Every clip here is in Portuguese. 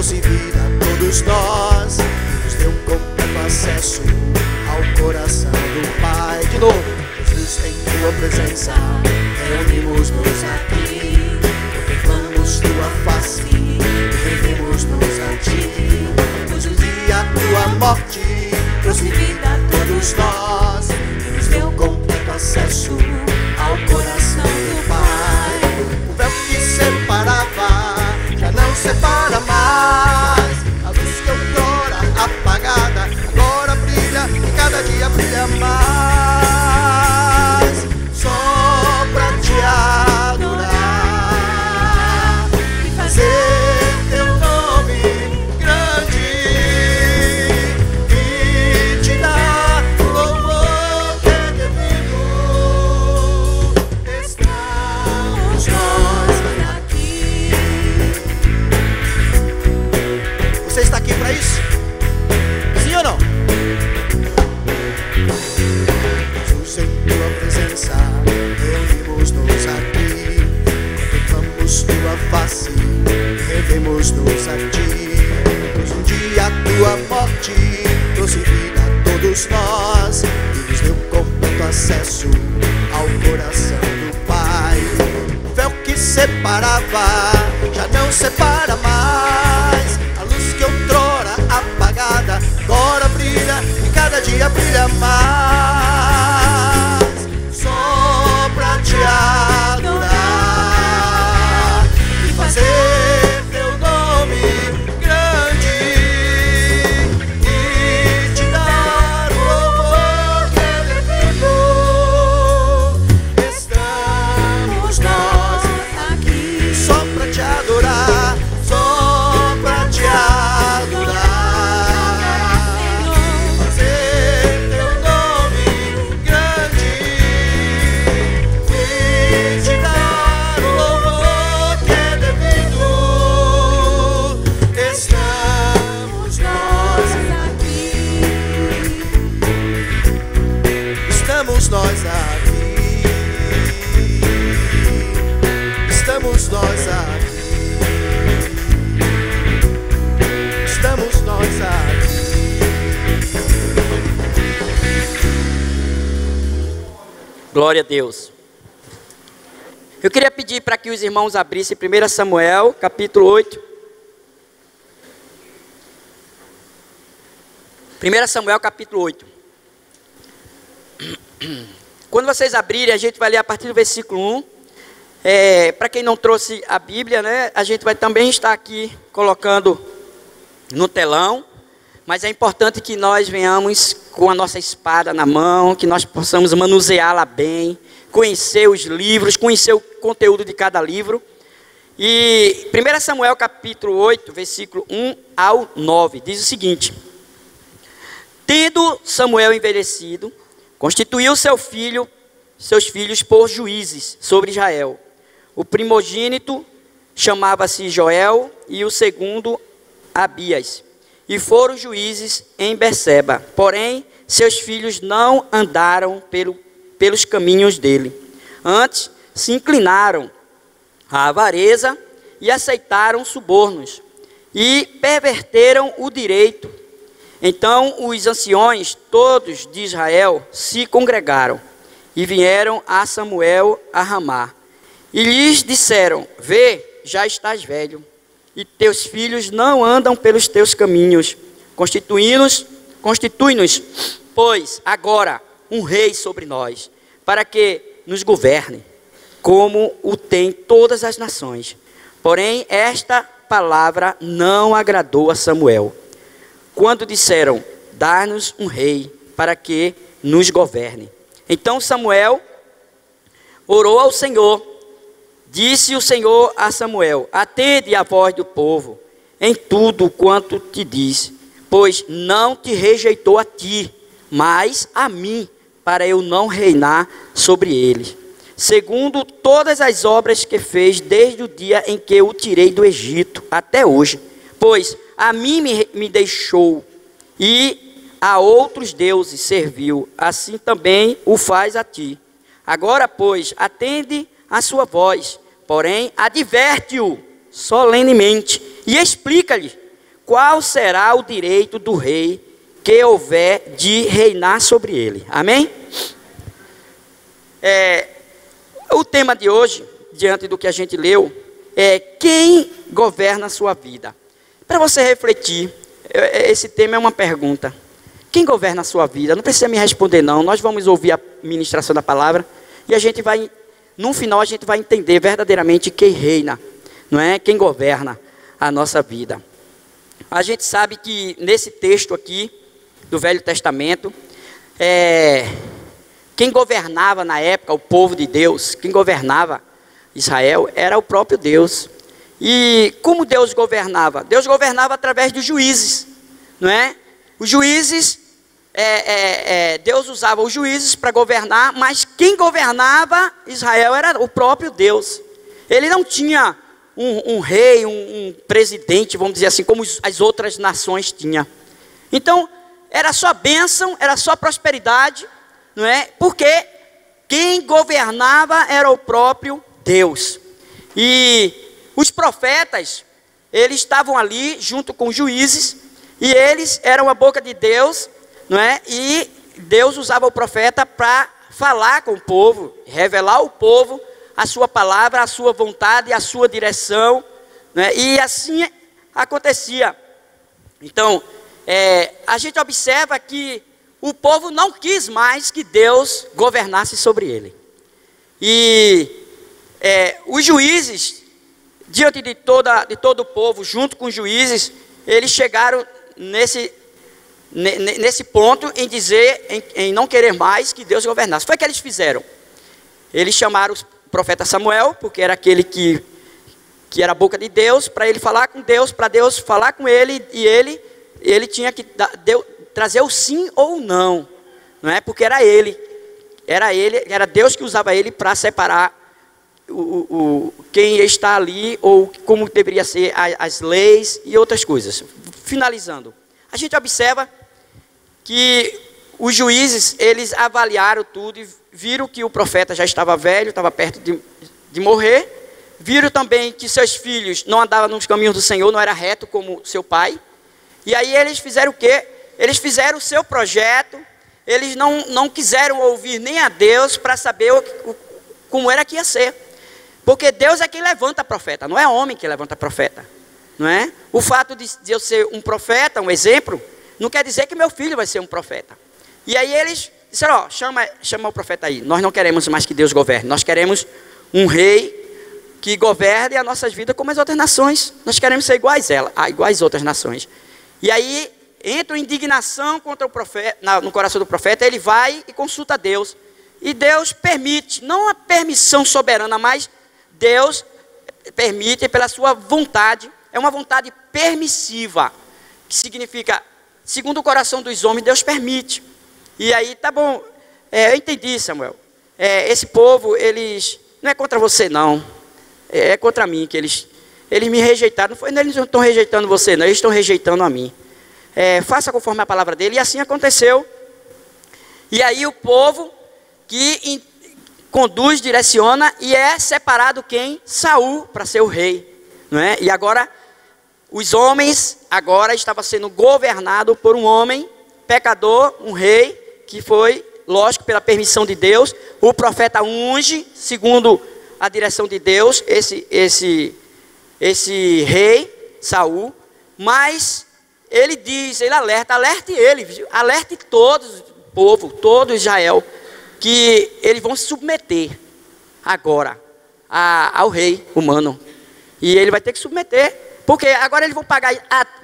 trouxe vida a todos nós, nos deu completo acesso ao coração do Pai. De novo, Jesus, em tua presença, reunimos-nos aqui, contemplamos tua face, rendemos-nos a ti. Pois um dia a tua morte trouxe vida a todos nós, nos deu completo acesso ao coração do Pai. O véu que separava já não separa mais. A luz que outrora apagada agora brilha, cada dia brilha mais. Só pra te adorar e fazer teu nome grande e te dar o louvor que é devido. Estamos nós aqui. Você está aqui para isso? Sim ou não? Jesus, em tua presença, reunimos-nos aqui, contemplamos tua face, revemos-nos a ti. Pois um dia a tua morte trouxe vida a todos nós e nos deu completo acesso ao coração do Pai. O véu que separava já não separa mais. A luz que outrora apagada agora brilha e cada dia brilha mais. Só pra te adorar e fazer teu nome grande e te dar o louvor que é devido. Estamos nós aqui só pra te adorar, só pra te adorar, fazer teu nome grande e te dar o louvor que é devido. Estamos nós aqui. Estamos nós aqui. Estamos nós aqui. Estamos nós aqui. Glória a Deus. Eu queria pedir para que os irmãos abrissem 1 Samuel, capítulo 8. 1 Samuel, capítulo 8. Quando vocês abrirem, a gente vai ler a partir do versículo 1. Para quem não trouxe a Bíblia, né, a gente vai também estar aqui colocando no telão. Mas é importante que nós venhamos com a nossa espada na mão, que nós possamos manuseá-la bem, conhecer os livros, conhecer o conteúdo de cada livro. E 1 Samuel capítulo 8, versículo 1 ao 9, diz o seguinte: Tendo Samuel envelhecido, constituiu seus filhos por juízes sobre Israel. O primogênito chamava-se Joel e o segundo Abias. E foram juízes em Berseba. Porém, seus filhos não andaram pelos caminhos dele. Antes, se inclinaram à avareza e aceitaram subornos. E perverteram o direito. Então, os anciões todos de Israel se congregaram. E vieram a Samuel a Ramá. E lhes disseram: Vê, já estás velho. E teus filhos não andam pelos teus caminhos. Constitui-nos, pois, agora, um rei sobre nós, para que nos governe, como o tem todas as nações. Porém, esta palavra não agradou a Samuel. Quando disseram: Dá-nos um rei, para que nos governe. Então Samuel orou ao Senhor. Disse o Senhor a Samuel: Atende à voz do povo em tudo quanto te diz, pois não te rejeitou a ti, mas a mim, para eu não reinar sobre eles, segundo todas as obras que fez desde o dia em que o tirei do Egito até hoje. Pois a mim me deixou e a outros deuses serviu, assim também o faz a ti. Agora, pois, atende a sua voz, porém adverte-o solenemente e explica-lhe qual será o direito do rei que houver de reinar sobre ele. Amém? O tema de hoje, diante do que a gente leu, é quem governa a sua vida. Para você refletir, esse tema é uma pergunta. Quem governa a sua vida? Não precisa me responder não, nós vamos ouvir a ministração da palavra e a gente vai, no final a gente vai entender verdadeiramente quem reina, não é? Quem governa a nossa vida. A gente sabe que nesse texto aqui do Velho Testamento, quem governava na época o povo de Deus, quem governava Israel, era o próprio Deus. E como Deus governava? Deus governava através dos juízes, não é? Os juízes, Deus usava os juízes para governar, mas quem governava Israel era o próprio Deus. Ele não tinha um rei, um presidente, vamos dizer assim, como as outras nações tinham. Então, era só bênção, era só prosperidade, não é? Porque quem governava era o próprio Deus. E os profetas, eles estavam ali junto com os juízes, e eles eram a boca de Deus, não é? E Deus usava o profeta para falar com o povo, revelar ao povo a sua palavra, a sua vontade, a sua direção, né? E assim acontecia. Então, a gente observa que o povo não quis mais que Deus governasse sobre ele. E os juízes, diante de todo o povo, junto com os juízes, eles chegaram nesse ponto em dizer, em não querer mais que Deus governasse. Foi o que eles fizeram. Eles chamaram o profeta Samuel, porque era aquele que era a boca de Deus, para ele falar com Deus, para Deus falar com ele, e ele tinha que trazer o sim ou o não, não é? Porque era Deus que usava ele para separar quem está ali, ou como deveria ser as leis e outras coisas. Finalizando, a gente observa que os juízes, eles avaliaram tudo e viram que o profeta já estava velho, estava perto de morrer. Viram também que seus filhos não andavam nos caminhos do Senhor, não era reto como seu pai. E aí eles fizeram o quê? Eles fizeram o seu projeto, eles não quiseram ouvir nem a Deus para saber como era que ia ser. Porque Deus é quem levanta profeta, não é homem que levanta profeta, não é? O fato de eu ser um profeta, um exemplo, não quer dizer que meu filho vai ser um profeta. E aí eles disseram, chama o profeta aí, nós não queremos mais que Deus governe, nós queremos um rei que governe as nossas vidas como as outras nações, nós queremos ser iguais às outras nações. E aí entra indignação contra o profeta, no coração do profeta, ele vai e consulta Deus, e Deus permite, não a permissão soberana, mas Deus permite pela sua vontade, é uma vontade permissiva, que significa, segundo o coração dos homens, Deus permite. E aí, tá bom, eu entendi, Samuel, esse povo, eles, não é contra você não, é contra mim, que eles me rejeitaram, eles não estão rejeitando você não, eles estão rejeitando a mim. Faça conforme a palavra dele, e assim aconteceu. E aí o povo que conduz, direciona, e é separado quem? Saul, para ser o rei, não é? E agora, os homens, agora estava sendo governado por um homem pecador, um rei, que foi, lógico, pela permissão de Deus, o profeta unge, segundo a direção de Deus, esse rei, Saul, mas ele diz, ele alerte ele, alerte todos, o povo, todo Israel, que eles vão se submeter agora ao rei humano. E ele vai ter que submeter, porque agora eles vão pagar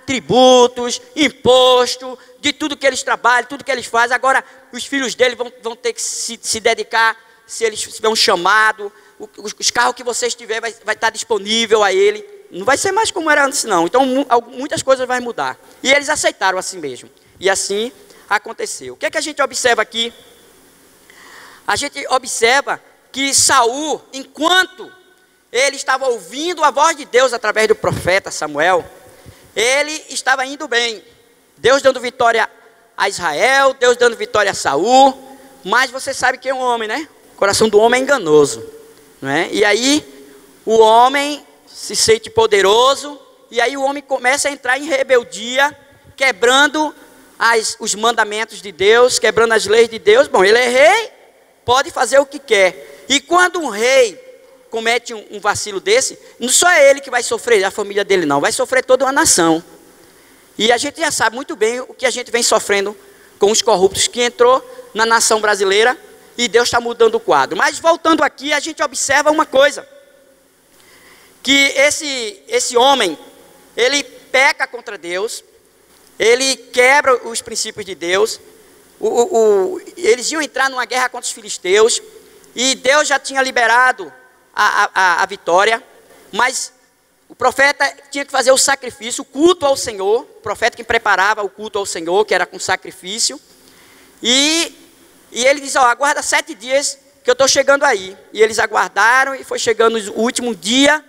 tributos, imposto, de tudo que eles trabalham, tudo que eles fazem. Agora os filhos dele vão ter que se dedicar, se eles tiverem um chamado, os carros que vocês tiverem vai estar disponível a ele. Não vai ser mais como era antes não. Então muitas coisas vão mudar. E eles aceitaram assim mesmo. E assim aconteceu. O que é que a gente observa aqui? A gente observa que Saul, enquanto ele estava ouvindo a voz de Deus através do profeta Samuel, ele estava indo bem. Deus dando vitória a Israel, Deus dando vitória a Saul. Mas você sabe que é um homem, né? O coração do homem é enganoso, não é? E aí o homem se sente poderoso e aí o homem começa a entrar em rebeldia, quebrando os mandamentos de Deus, quebrando as leis de Deus. Bom, ele é rei, pode fazer o que quer. E quando um rei comete um vacilo desse, não só é ele que vai sofrer, a família dele não, vai sofrer toda uma nação. E a gente já sabe muito bem o que a gente vem sofrendo com os corruptos que entrou na nação brasileira, e Deus está mudando o quadro. Mas voltando aqui, a gente observa uma coisa, que esse homem, ele peca contra Deus, ele quebra os princípios de Deus. Eles iam entrar numa guerra contra os filisteus, e Deus já tinha liberado a vitória, mas o profeta tinha que fazer o sacrifício, o culto ao Senhor, o profeta que preparava o culto ao Senhor, que era com sacrifício, e ele diz, aguarda 7 dias que eu estou chegando aí. E eles aguardaram, e foi chegando o último dia,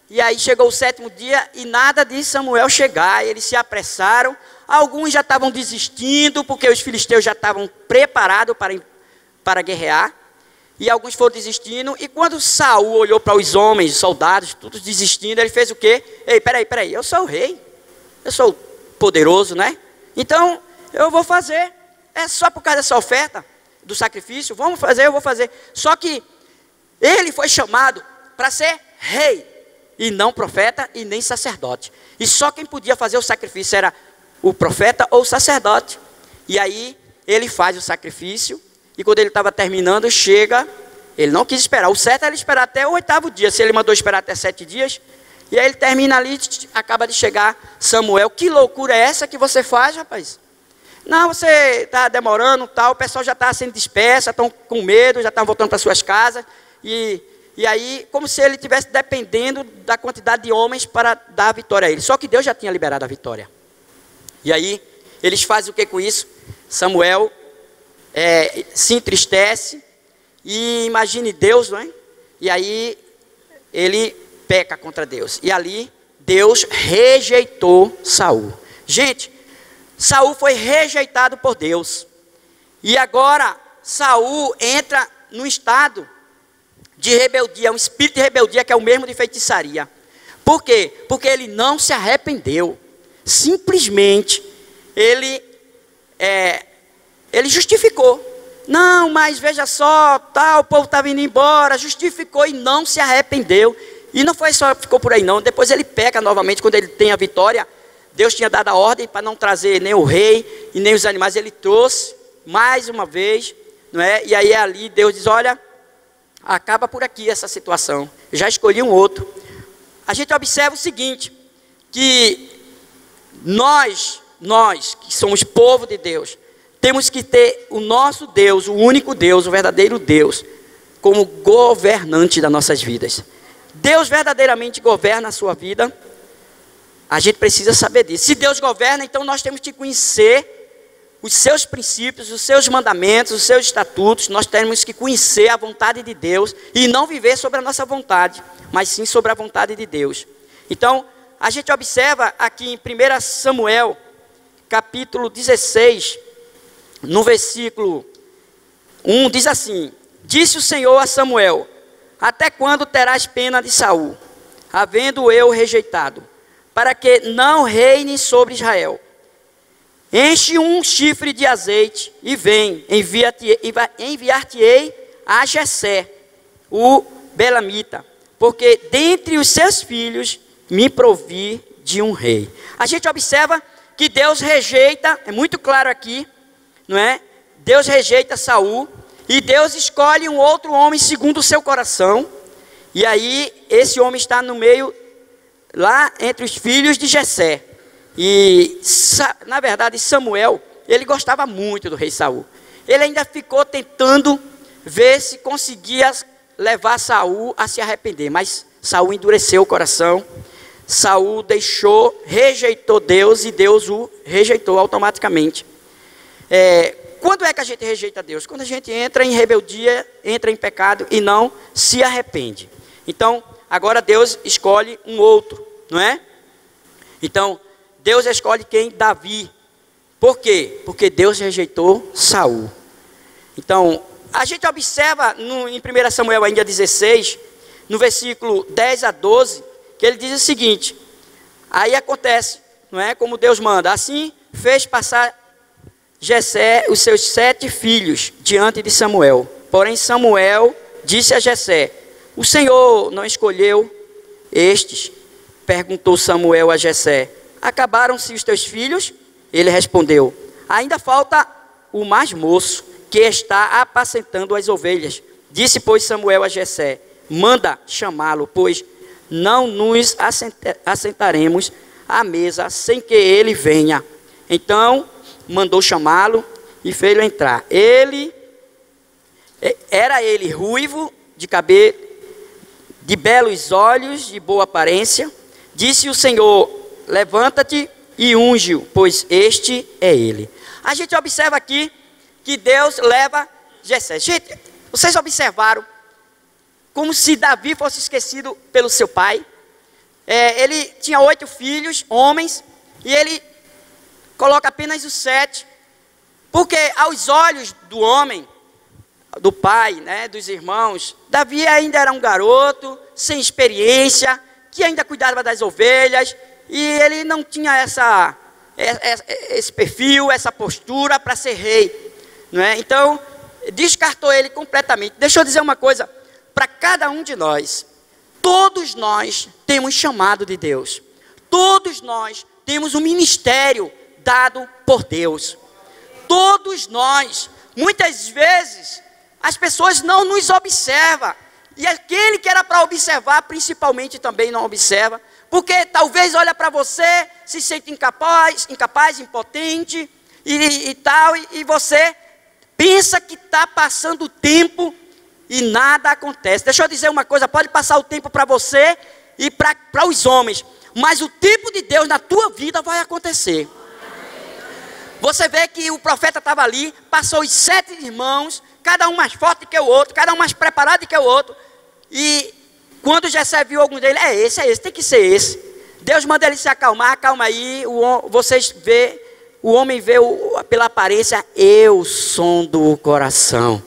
e aí chegou o 7º dia, e nada de Samuel chegar. Eles se apressaram, alguns já estavam desistindo, porque os filisteus já estavam preparados para guerrear, e alguns foram desistindo. E quando Saul olhou para os homens, soldados, todos desistindo, ele fez o quê? Ei, peraí, eu sou o rei, eu sou poderoso, né? Então, eu vou fazer, é só por causa dessa oferta do sacrifício, vamos fazer, eu vou fazer. Só que ele foi chamado para ser rei, e não profeta e nem sacerdote. E só quem podia fazer o sacrifício era o profeta ou o sacerdote. E aí ele faz o sacrifício, e quando ele estava terminando, chega, ele não quis esperar, o certo era ele esperar até o 8º dia, se ele mandou esperar até 7 dias, e aí ele termina ali, acaba de chegar Samuel. Que loucura é essa que você faz, rapaz? Não, você está demorando, tal, o pessoal já está sendo disperso, estão com medo, já estão voltando para suas casas, e aí, como se ele estivesse dependendo da quantidade de homens para dar a vitória a ele. Só que Deus já tinha liberado a vitória. E aí, eles fazem o que com isso? Samuel se entristece, e imagine Deus, não é? E aí, ele peca contra Deus. E ali, Deus rejeitou Saul. Gente, Saul foi rejeitado por Deus. E agora, Saul entra num estado de rebeldia, um espírito de rebeldia que é o mesmo de feitiçaria. Por quê? Porque ele não se arrependeu. Simplesmente, ele justificou. Não, mas veja só, o povo estava indo embora, justificou e não se arrependeu. E não foi só, ficou por aí não, depois ele peca novamente, quando ele tem a vitória. Deus tinha dado a ordem para não trazer nem o rei e nem os animais, ele trouxe mais uma vez, não é? E aí ali Deus diz, olha, acaba por aqui essa situação, eu já escolhi um outro. A gente observa o seguinte, que nós que somos povo de Deus, temos que ter o nosso Deus, o único Deus, o verdadeiro Deus, como governante das nossas vidas. Deus verdadeiramente governa a sua vida. A gente precisa saber disso. Se Deus governa, então nós temos que conhecer os seus princípios, os seus mandamentos, os seus estatutos. Nós temos que conhecer a vontade de Deus e não viver sobre a nossa vontade, mas sim sobre a vontade de Deus. Então, a gente observa aqui em 1 Samuel, capítulo 16, no versículo 1, diz assim: disse o Senhor a Samuel: até quando terás pena de Saul, havendo eu rejeitado, para que não reine sobre Israel? Enche um chifre de azeite e vem, enviar-te-ei a Jessé, o belamita, porque dentre os seus filhos me provi de um rei. A gente observa que Deus rejeita, é muito claro aqui, não é? Deus rejeita Saul e Deus escolhe um outro homem segundo o seu coração. E aí esse homem está no meio, lá entre os filhos de Jessé. E na verdade Samuel, ele gostava muito do rei Saul. Ele ainda ficou tentando ver se conseguia levar Saul a se arrepender, mas Saul endureceu o coração. Saul rejeitou Deus e Deus o rejeitou automaticamente. Quando é que a gente rejeita Deus? Quando a gente entra em rebeldia, entra em pecado e não se arrepende. Então, agora Deus escolhe um outro, não é? Então, Deus escolhe quem? Davi. Por quê? Porque Deus rejeitou Saul. Então, a gente observa em 1 Samuel ainda 16, no versículo 10 a 12, que ele diz o seguinte: Aí acontece, não é? Como Deus manda. Assim fez passar Jessé os seus 7 filhos diante de Samuel. Porém Samuel disse a Jessé: o Senhor não escolheu estes? Perguntou Samuel a Jessé: acabaram-se os teus filhos? Ele respondeu: ainda falta o mais moço, que está apacentando as ovelhas. Disse, pois, Samuel a Jessé: manda chamá-lo, pois não nos assentaremos à mesa sem que ele venha. Então mandou chamá-lo e fez-o entrar. Era ele ruivo, de cabelo, de belos olhos, de boa aparência. Disse o Senhor: levanta-te e unge-o, pois este é ele. A gente observa aqui que Deus leva Jessé. Gente, vocês observaram como se Davi fosse esquecido pelo seu pai? Ele tinha 8 filhos, homens, e ele coloca apenas os 7, porque aos olhos do homem, do pai, né, dos irmãos, Davi ainda era um garoto, sem experiência, que ainda cuidava das ovelhas, e ele não tinha esse perfil, essa postura para ser rei, não é? Então, descartou ele completamente. Deixa eu dizer uma coisa, para cada um de nós, todos nós temos chamado de Deus, todos nós temos um ministério dado por Deus, todos nós, muitas vezes, as pessoas não nos observam, e aquele que era para observar, principalmente também não observa, porque talvez olha para você, se sente incapaz, impotente e tal, e você pensa que está passando o tempo e nada acontece. Deixa eu dizer uma coisa, pode passar o tempo para você e para os homens, mas o tempo de Deus na tua vida vai acontecer. Você vê que o profeta estava ali, passou os 7 irmãos, cada um mais forte que o outro, cada um mais preparado que o outro, e quando Jessé viu algum deles, é esse, tem que ser esse. Deus manda ele se acalmar, calma aí, o homem vê pela aparência, eu sondo o coração.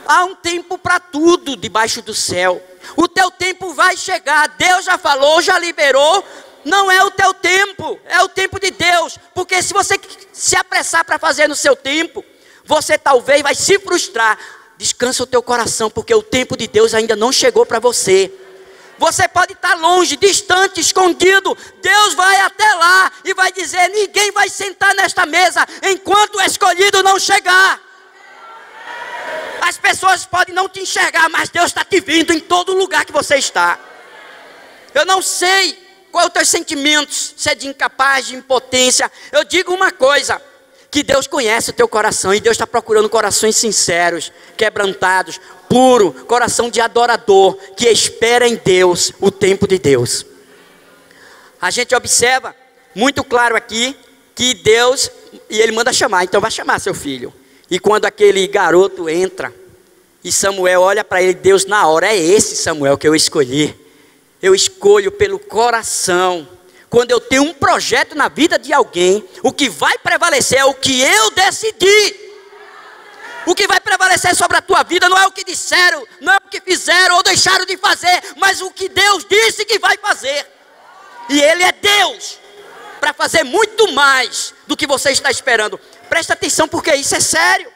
Há um tempo para tudo debaixo do céu. O teu tempo vai chegar, Deus já falou, já liberou. Não é o teu tempo, é o tempo de Deus. Porque se você se apressar para fazer no seu tempo, você talvez vai se frustrar. Descansa o teu coração, porque o tempo de Deus ainda não chegou para você. Você pode estar longe, distante, escondido. Deus vai até lá e vai dizer: ninguém vai sentar nesta mesa enquanto o escolhido não chegar. As pessoas podem não te enxergar, mas Deus está te vendo em todo lugar que você está. Eu não sei qual é os teus sentimentos, se é de incapaz, de impotência. Eu digo uma coisa, que Deus conhece o teu coração, e Deus está procurando corações sinceros, quebrantados, puro, coração de adorador, que espera em Deus, o tempo de Deus. A gente observa muito claro aqui, que Deus, e ele manda chamar, então vai chamar seu filho. E quando aquele garoto entra, e Samuel olha para ele, Deus na hora: é esse Samuel que eu escolhi. Eu escolho pelo coração. Quando eu tenho um projeto na vida de alguém, o que vai prevalecer é o que eu decidi. O que vai prevalecer sobre a tua vida não é o que disseram, não é o que fizeram ou deixaram de fazer, mas o que Deus disse que vai fazer. E Ele é Deus para fazer muito mais do que você está esperando. Presta atenção, porque isso é sério.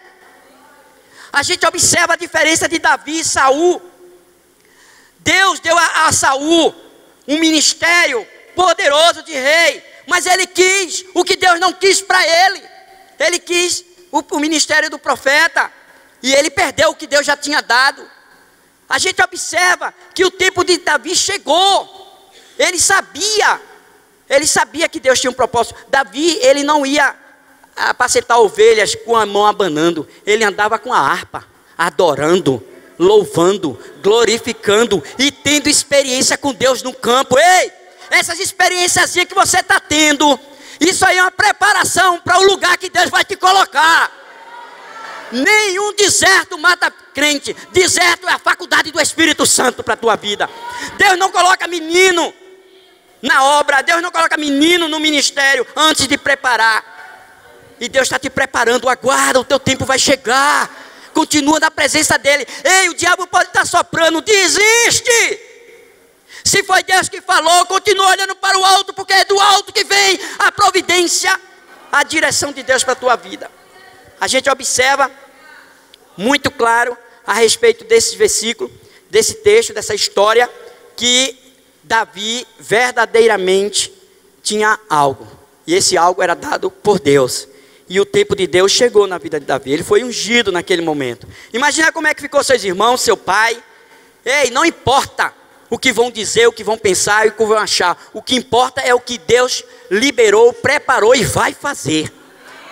A gente observa a diferença de Davi e Saul. Deus deu a Saul um ministério poderoso de rei, mas ele quis o que Deus não quis para ele. Ele quis o ministério do profeta, e ele perdeu o que Deus já tinha dado. A gente observa que o tempo de Davi chegou. Ele sabia que Deus tinha um propósito. Davi, ele não ia apacentar ovelhas com a mão abanando, ele andava com a harpa, adorando, louvando, glorificando e tendo experiência com Deus no campo. Ei, essas experiências que você está tendo, isso aí é uma preparação para o lugar que Deus vai te colocar. Nenhum deserto mata crente. Deserto é a faculdade do Espírito Santo para a tua vida. Deus não coloca menino na obra, Deus não coloca menino no ministério antes de preparar. E Deus está te preparando, aguarda, o teu tempo vai chegar. Continua na presença dele. Ei, o diabo pode estar soprando, desiste. Se foi Deus que falou, continua olhando para o alto, porque é do alto que vem a providência, a direção de Deus para a tua vida. A gente observa muito claro a respeito desse versículo, desse texto, dessa história, que Davi verdadeiramente tinha algo. E esse algo era dado por Deus. E o tempo de Deus chegou na vida de Davi. Ele foi ungido naquele momento. Imagina como é que ficou seus irmãos, seu pai. Ei, não importa o que vão dizer, o que vão pensar e o que vão achar. O que importa é o que Deus liberou, preparou e vai fazer.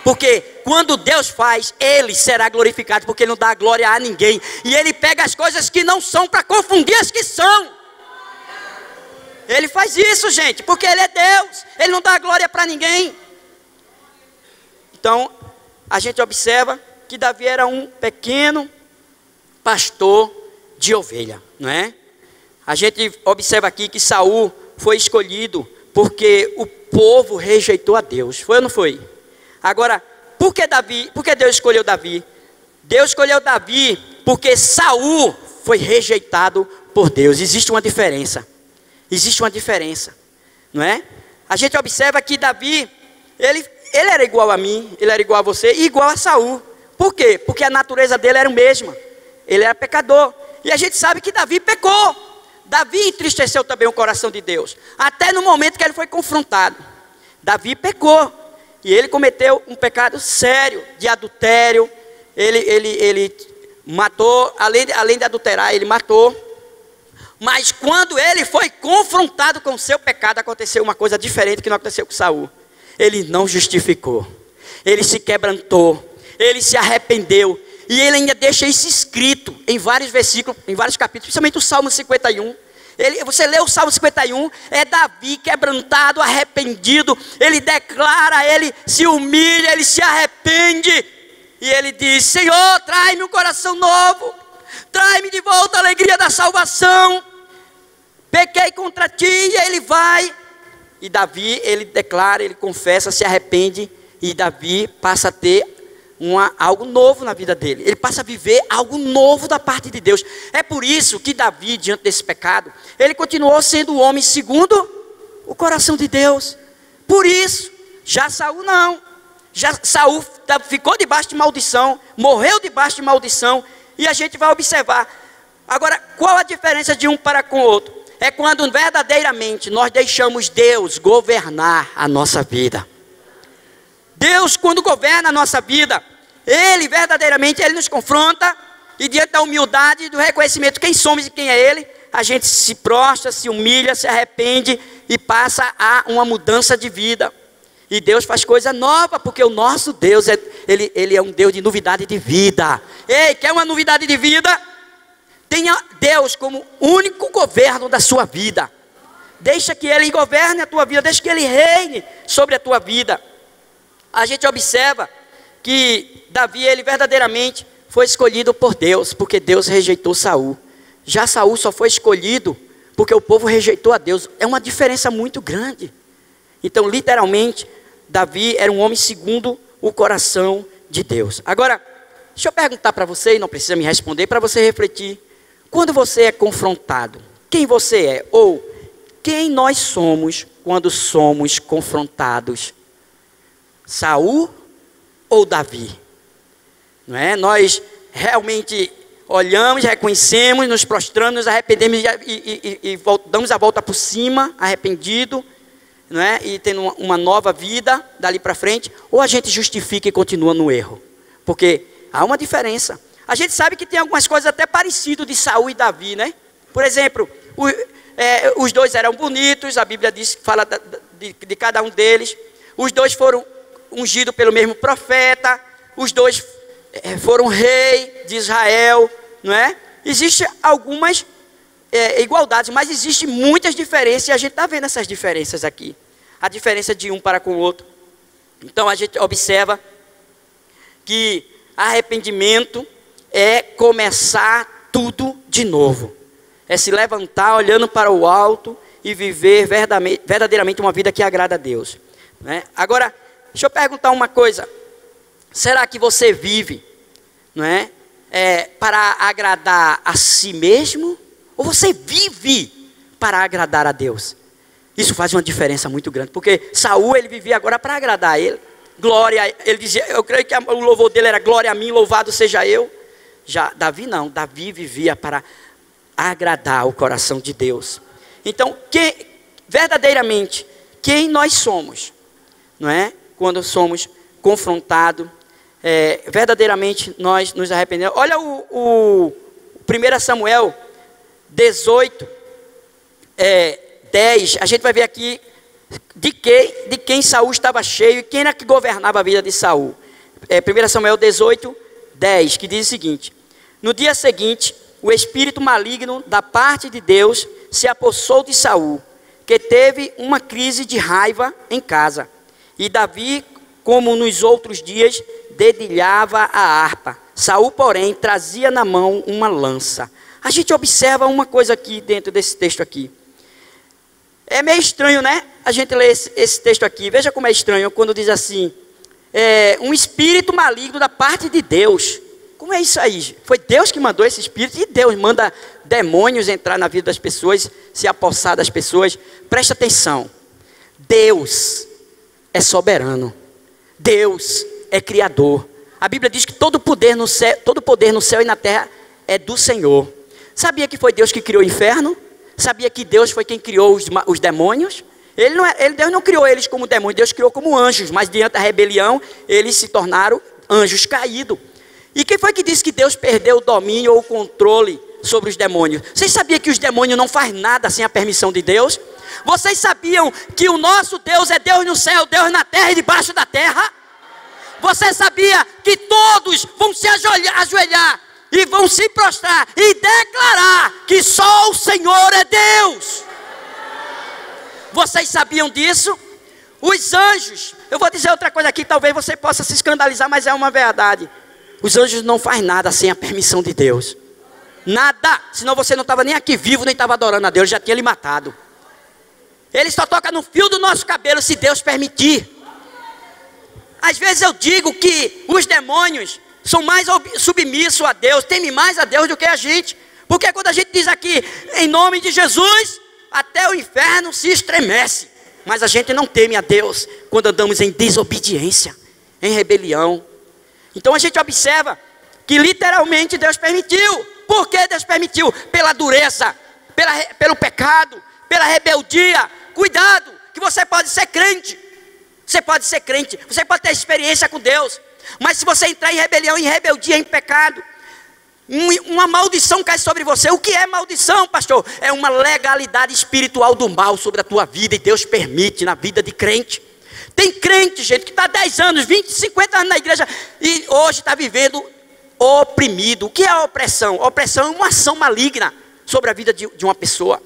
Porque quando Deus faz, Ele será glorificado, porque Ele não dá glória a ninguém. E Ele pega as coisas que não são para confundir as que são. Ele faz isso, gente, porque Ele é Deus. Ele não dá glória para ninguém. Então, a gente observa que Davi era um pequeno pastor de ovelha, não é? A gente observa aqui que Saul foi escolhido porque o povo rejeitou a Deus. Foi ou não foi? Agora, por que Deus escolheu Davi? Deus escolheu Davi porque Saul foi rejeitado por Deus. Existe uma diferença. Existe uma diferença, não é? A gente observa que Davi, ele era igual a mim, ele era igual a você e igual a Saul. Por quê? Porque a natureza dele era a mesma. Ele era pecador. E a gente sabe que Davi pecou. Davi entristeceu também o coração de Deus. Até no momento que ele foi confrontado. Davi pecou. E ele cometeu um pecado sério de adultério. Ele matou, além de adulterar, ele matou. Mas quando ele foi confrontado com o seu pecado, aconteceu uma coisa diferente que não aconteceu com Saul. Ele não justificou. Ele se quebrantou. Ele se arrependeu. E ele ainda deixa isso escrito em vários versículos, em vários capítulos, principalmente o Salmo 51. Você lê o Salmo 51, é Davi quebrantado, arrependido. Ele declara, ele se humilha, ele se arrepende. E ele diz: Senhor, traz-me um coração novo. Traz-me de volta a alegria da salvação. Pequei contra ti. E ele vai. E Davi, ele declara, ele confessa, se arrepende. E Davi passa a ter algo novo na vida dele. Ele passa a viver algo novo da parte de Deus. É por isso que Davi, diante desse pecado, ele continuou sendo o homem segundo o coração de Deus. Por isso, já Saul não. Já Saul ficou debaixo de maldição, morreu debaixo de maldição. E a gente vai observar. Agora, qual a diferença de um para com o outro? É quando verdadeiramente nós deixamos Deus governar a nossa vida. Deus, quando governa a nossa vida, Ele verdadeiramente, Ele nos confronta. E diante da humildade e do reconhecimento de quem somos e quem é Ele, a gente se prostra, se humilha, se arrepende e passa a uma mudança de vida. E Deus faz coisa nova, porque o nosso Deus, Ele é um Deus de novidade de vida. Ei, quer uma novidade de vida? Tenha Deus como único governo da sua vida. Deixa que Ele governe a tua vida, deixa que Ele reine sobre a tua vida. A gente observa que Davi, ele verdadeiramente foi escolhido por Deus, porque Deus rejeitou Saul. Já Saul só foi escolhido porque o povo rejeitou a Deus. É uma diferença muito grande. Então, literalmente, Davi era um homem segundo o coração de Deus. Agora, deixa eu perguntar para você, e não precisa me responder, para você refletir. Quando você é confrontado, quem você é? Ou quem nós somos quando somos confrontados? Saul ou Davi? Não é? Nós realmente olhamos, reconhecemos, nos prostramos, nos arrependemos e damos a volta por cima, arrependido, não é? E tendo uma nova vida dali para frente, ou a gente justifica e continua no erro? Porque há uma diferença. A gente sabe que tem algumas coisas até parecidas de Saul e Davi, né? Por exemplo, os dois eram bonitos, a Bíblia diz, fala de cada um deles. Os dois foram ungido pelo mesmo profeta, os dois foram rei de Israel, não é? Existem algumas igualdades, mas existem muitas diferenças, e a gente está vendo essas diferenças aqui. A diferença de um para com o outro. Então a gente observa que arrependimento é começar tudo de novo. É se levantar olhando para o alto e viver verdadeiramente uma vida que agrada a Deus, não é? Agora, deixa eu perguntar uma coisa. Será que você vive, não é, para agradar a si mesmo? Ou você vive para agradar a Deus. Isso faz uma diferença muito grande, porque Saul, ele vivia agora para agradar a ele. Glória, ele dizia, eu creio que o louvor dele era glória a mim, louvado seja eu. Já Davi não, Davi vivia para agradar o coração de Deus. Então, verdadeiramente, quem nós somos, não é? Quando somos confrontados, verdadeiramente nós nos arrependemos. Olha o 1 Samuel 18, 10, a gente vai ver aqui de quem Saul estava cheio e quem era que governava a vida de Saul. 1 Samuel 18, 10, que diz o seguinte: no dia seguinte, o espírito maligno da parte de Deus se apossou de Saul, que teve uma crise de raiva em casa. E Davi, como nos outros dias, dedilhava a harpa. Saul, porém, trazia na mão uma lança. A gente observa uma coisa aqui dentro desse texto aqui. É meio estranho, né? A gente lê esse texto aqui. Veja como é estranho quando diz assim: um espírito maligno da parte de Deus. Como é isso aí? Foi Deus que mandou esse espírito, e Deus manda demônios entrar na vida das pessoas, se apossar das pessoas. Presta atenção. Deus é soberano. Deus é criador. A Bíblia diz que todo poder no céu e na terra é do Senhor. Sabia que foi Deus que criou o inferno? Sabia que Deus foi quem criou os demônios? Deus não criou eles como demônios, Deus criou como anjos, mas diante da rebelião, eles se tornaram anjos caídos. E quem foi que disse que Deus perdeu o domínio ou o controle sobre os demônios? Vocês sabiam que os demônios não fazem nada sem a permissão de Deus? Vocês sabiam que o nosso Deus é Deus no céu, Deus na terra e debaixo da terra? Você sabia que todos vão se ajoelhar e vão se prostrar e declarar que só o Senhor é Deus? Vocês sabiam disso? Os anjos, eu vou dizer outra coisa aqui, talvez você possa se escandalizar, mas é uma verdade. Os anjos não fazem nada sem a permissão de Deus. Nada, senão você não estava nem aqui vivo, nem estava adorando a Deus, já tinha lhe matado. Ele só toca no fio do nosso cabelo se Deus permitir. Às vezes eu digo que os demônios são mais submissos a Deus, temem mais a Deus do que a gente. Porque quando a gente diz aqui, em nome de Jesus, até o inferno se estremece. Mas a gente não teme a Deus quando andamos em desobediência, em rebelião. Então a gente observa que literalmente Deus permitiu. Por que Deus permitiu? Pela dureza, pelo pecado, pela rebeldia. Cuidado, que você pode ser crente. Você pode ser crente, você pode ter experiência com Deus. Mas se você entrar em rebelião, em rebeldia, em pecado, uma maldição cai sobre você. O que é maldição, pastor? É uma legalidade espiritual do mal sobre a tua vida. E Deus permite na vida de crente. Tem crente, gente, que está 10 anos, 20, 50 anos na igreja e hoje está vivendo oprimido. O que é a opressão? Opressão é uma ação maligna sobre a vida de uma pessoa.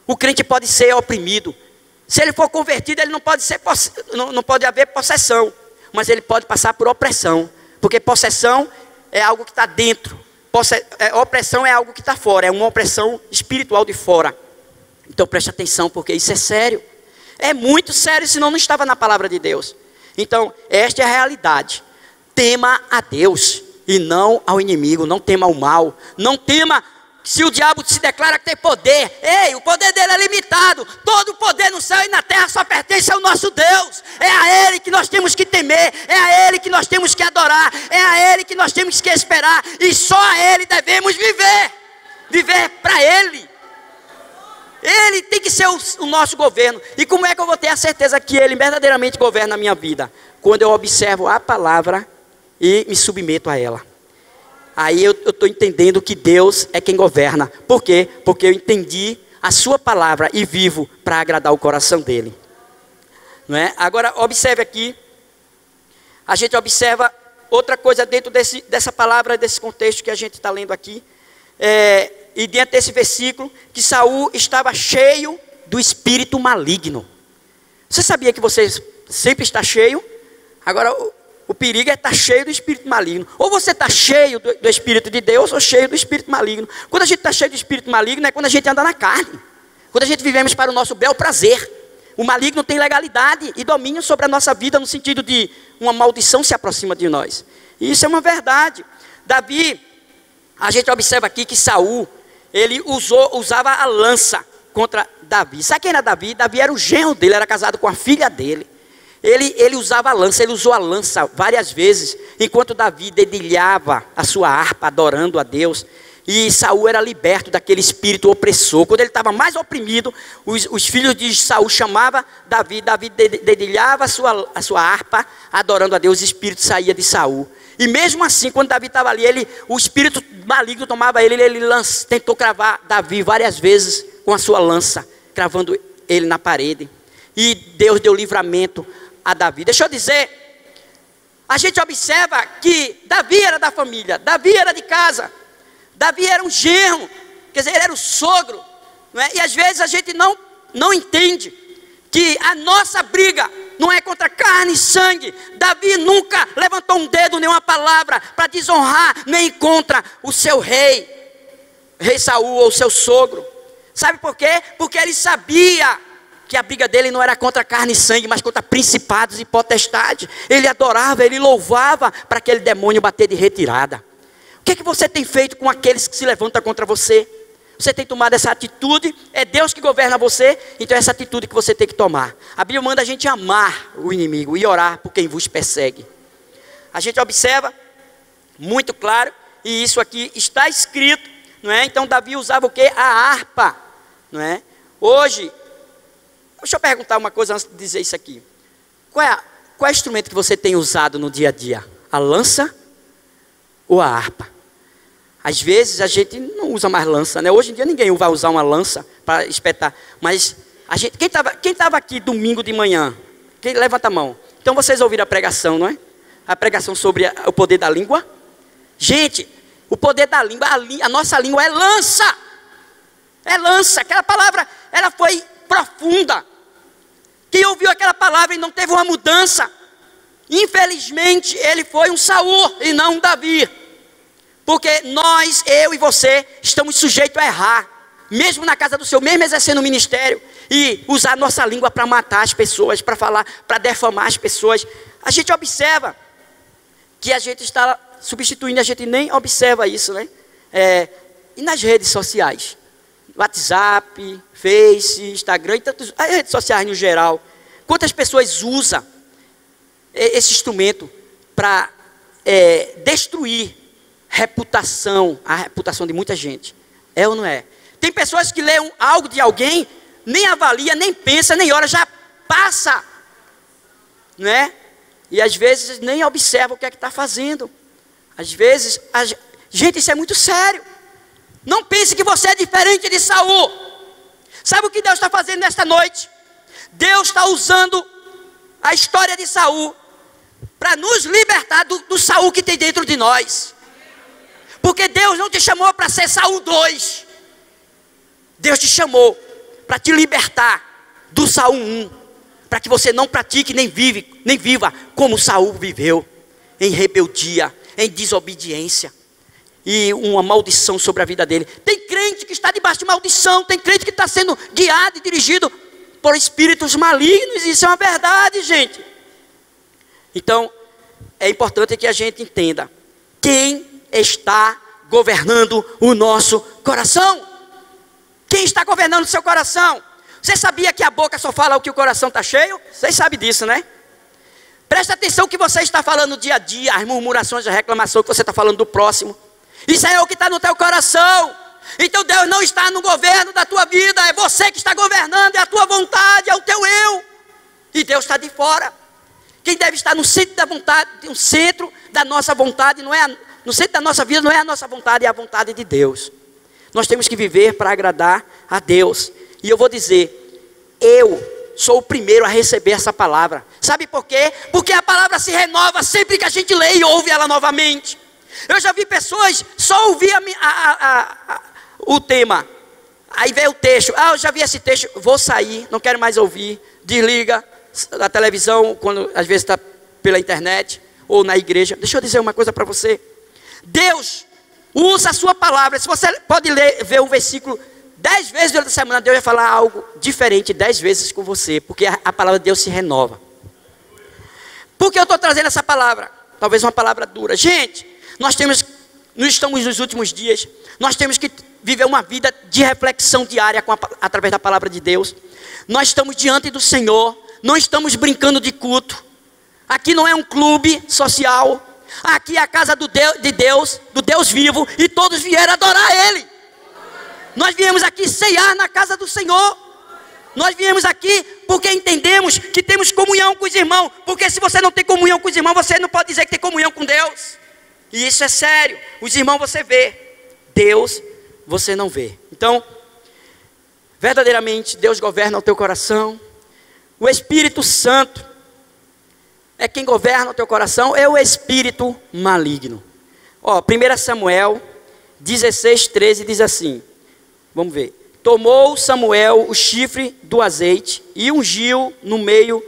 O crente pode ser oprimido. Se ele for convertido, ele não pode haver possessão, mas ele pode passar por opressão, porque possessão é algo que está dentro, opressão é algo que está fora, é uma opressão espiritual de fora. Então preste atenção, porque isso é sério, é muito sério, senão não estava na palavra de Deus. Então esta é a realidade. Tema a Deus e não ao inimigo, não tema ao mal, não tema. Se o diabo se declara que tem poder, o poder dele é limitado. Todo o poder no céu e na terra só pertence ao nosso Deus. É a Ele que nós temos que temer, é a Ele que nós temos que adorar, é a Ele que nós temos que esperar. E só a Ele devemos viver para Ele. Ele tem que ser o nosso governo. E como é que eu vou ter a certeza que Ele verdadeiramente governa a minha vida? Quando eu observo a palavra e me submeto a ela. Aí eu estou entendendo que Deus é quem governa. Por quê? Porque eu entendi a sua palavra e vivo para agradar o coração dele. Não é? Agora observe aqui. A gente observa outra coisa dentro dessa palavra, desse contexto que a gente está lendo aqui. E dentro desse versículo, que Saul estava cheio do espírito maligno. Você sabia que você sempre está cheio? Agora o perigo é estar cheio do espírito maligno. Ou você está cheio do espírito de Deus, ou cheio do espírito maligno. Quando a gente está cheio do espírito maligno, é quando a gente anda na carne. Quando a gente vivemos para o nosso bel prazer. O maligno tem legalidade e domínio sobre a nossa vida, no sentido de uma maldição se aproxima de nós. E isso é uma verdade. Davi, a gente observa aqui que Saul, ele usava a lança. contra Davi. Sabe quem era Davi? Davi era o genro dele, era casado com a filha dele. Ele usava a lança, ele usou a lança várias vezes, enquanto Davi dedilhava a sua harpa, adorando a Deus. E Saul era liberto daquele espírito opressor. Quando ele estava mais oprimido, os filhos de Saul chamavam Davi. Davi dedilhava a sua harpa, adorando a Deus. O espírito saía de Saul. E mesmo assim, quando Davi estava ali, o espírito maligno tomava ele. Ele tentou cravar Davi várias vezes com a sua lança, cravando ele na parede. E Deus deu livramento a Davi. Deixa eu dizer, a gente observa que Davi era da família, Davi era de casa. Davi era um genro, quer dizer, ele era o sogro, não é? E às vezes a gente não entende que a nossa briga não é contra carne e sangue. Davi nunca levantou um dedo, nem uma palavra para desonrar, nem contra o seu rei Saul ou o seu sogro. Sabe por quê? Porque ele sabia que a briga dele não era contra carne e sangue, mas contra principados e potestades. Ele adorava, ele louvava para aquele demônio bater de retirada. O que você tem feito com aqueles que se levantam contra você? Você tem tomado essa atitude? É Deus que governa você? Então é essa atitude que você tem que tomar. A Bíblia manda a gente amar o inimigo e orar por quem vos persegue. A gente observa muito claro, e isso aqui está escrito, não é? Então Davi usava o quê? A harpa, não é? Hoje, deixa eu perguntar uma coisa antes de dizer isso aqui. Qual é o instrumento que você tem usado no dia a dia? A lança ou a harpa? Às vezes a gente não usa mais lança, né? Hoje em dia ninguém vai usar uma lança para espetar. Mas a gente, quem estava aqui domingo de manhã? Quem levanta a mão? Então vocês ouviram a pregação, não é? A pregação sobre o poder da língua. Gente, o poder da língua, a nossa língua é lança. É lança. Aquela palavra, ela foi profunda. Quem ouviu aquela palavra e não teve uma mudança, infelizmente ele foi um Saul e não um Davi. Porque nós, eu e você, estamos sujeitos a errar. Mesmo na casa do Senhor, mesmo exercendo o ministério. E usar a nossa língua para matar as pessoas, para falar, para defamar as pessoas. A gente observa que a gente está substituindo, a gente nem observa isso, né? E nas redes sociais? WhatsApp, Face, Instagram e tantas redes sociais no geral. Quantas pessoas usam esse instrumento para destruir a reputação de muita gente? É ou não é? Tem pessoas que leem algo de alguém, nem avalia, nem pensa, nem olha, já passa, né? E às vezes nem observa o que é que está fazendo. Às vezes, gente, isso é muito sério. Não pense que você é diferente de Saul. Sabe o que Deus está fazendo nesta noite? Deus está usando a história de Saul para nos libertar do Saul que tem dentro de nós. Porque Deus não te chamou para ser Saul 2. Deus te chamou para te libertar do Saul 1. Para que você não pratique nem viva como Saul viveu. Em rebeldia, em desobediência. E uma maldição sobre a vida dele. Tem crente que está debaixo de maldição. Tem crente que está sendo guiado e dirigido por espíritos malignos. Isso é uma verdade, gente. Então, é importante que a gente entenda quem está governando o nosso coração. Quem está governando o seu coração? Você sabia que a boca só fala o que o coração está cheio? Vocês sabem disso, né? Presta atenção que você está falando no dia a dia. As murmurações, a reclamação que você está falando do próximo. Isso é o que está no teu coração. Então Deus não está no governo da tua vida. É você que está governando, é a tua vontade, é o teu eu. E Deus está de fora. Quem deve estar no centro da vontade, no centro da nossa vontade, no centro da nossa vida não é a nossa vontade, é a vontade de Deus. Nós temos que viver para agradar a Deus. E eu vou dizer, eu sou o primeiro a receber essa palavra. Sabe por quê? Porque a palavra se renova sempre que a gente lê e ouve ela novamente. Eu já vi pessoas só ouvir o tema. Aí vem o texto. Eu já vi esse texto. Vou sair, não quero mais ouvir. Desliga a televisão, quando às vezes está pela internet ou na igreja. Deixa eu dizer uma coisa para você. Deus usa a sua palavra. Se você pode ver o versículo 10 vezes durante a semana, Deus vai falar algo diferente 10 vezes com você. Porque a palavra de Deus se renova. Por que eu estou trazendo essa palavra? Talvez uma palavra dura. Gente, nós estamos nos últimos dias. Nós temos que viver uma vida de reflexão diária através da palavra de Deus. Nós estamos diante do Senhor, não estamos brincando de culto. Aqui não é um clube social, aqui é a casa do Deus vivo, e todos vieram adorar Ele. Nós viemos aqui ceiar na casa do Senhor. Nós viemos aqui porque entendemos que temos comunhão com os irmãos. Porque se você não tem comunhão com os irmãos, você não pode dizer que tem comunhão com Deus. E isso é sério. Os irmãos você vê, Deus você não vê. Então, verdadeiramente, Deus governa o teu coração. O Espírito Santo é quem governa o teu coração, é o espírito maligno. 1 Samuel 16:13 diz assim, vamos ver. Tomou Samuel o chifre do azeite e ungiu no meio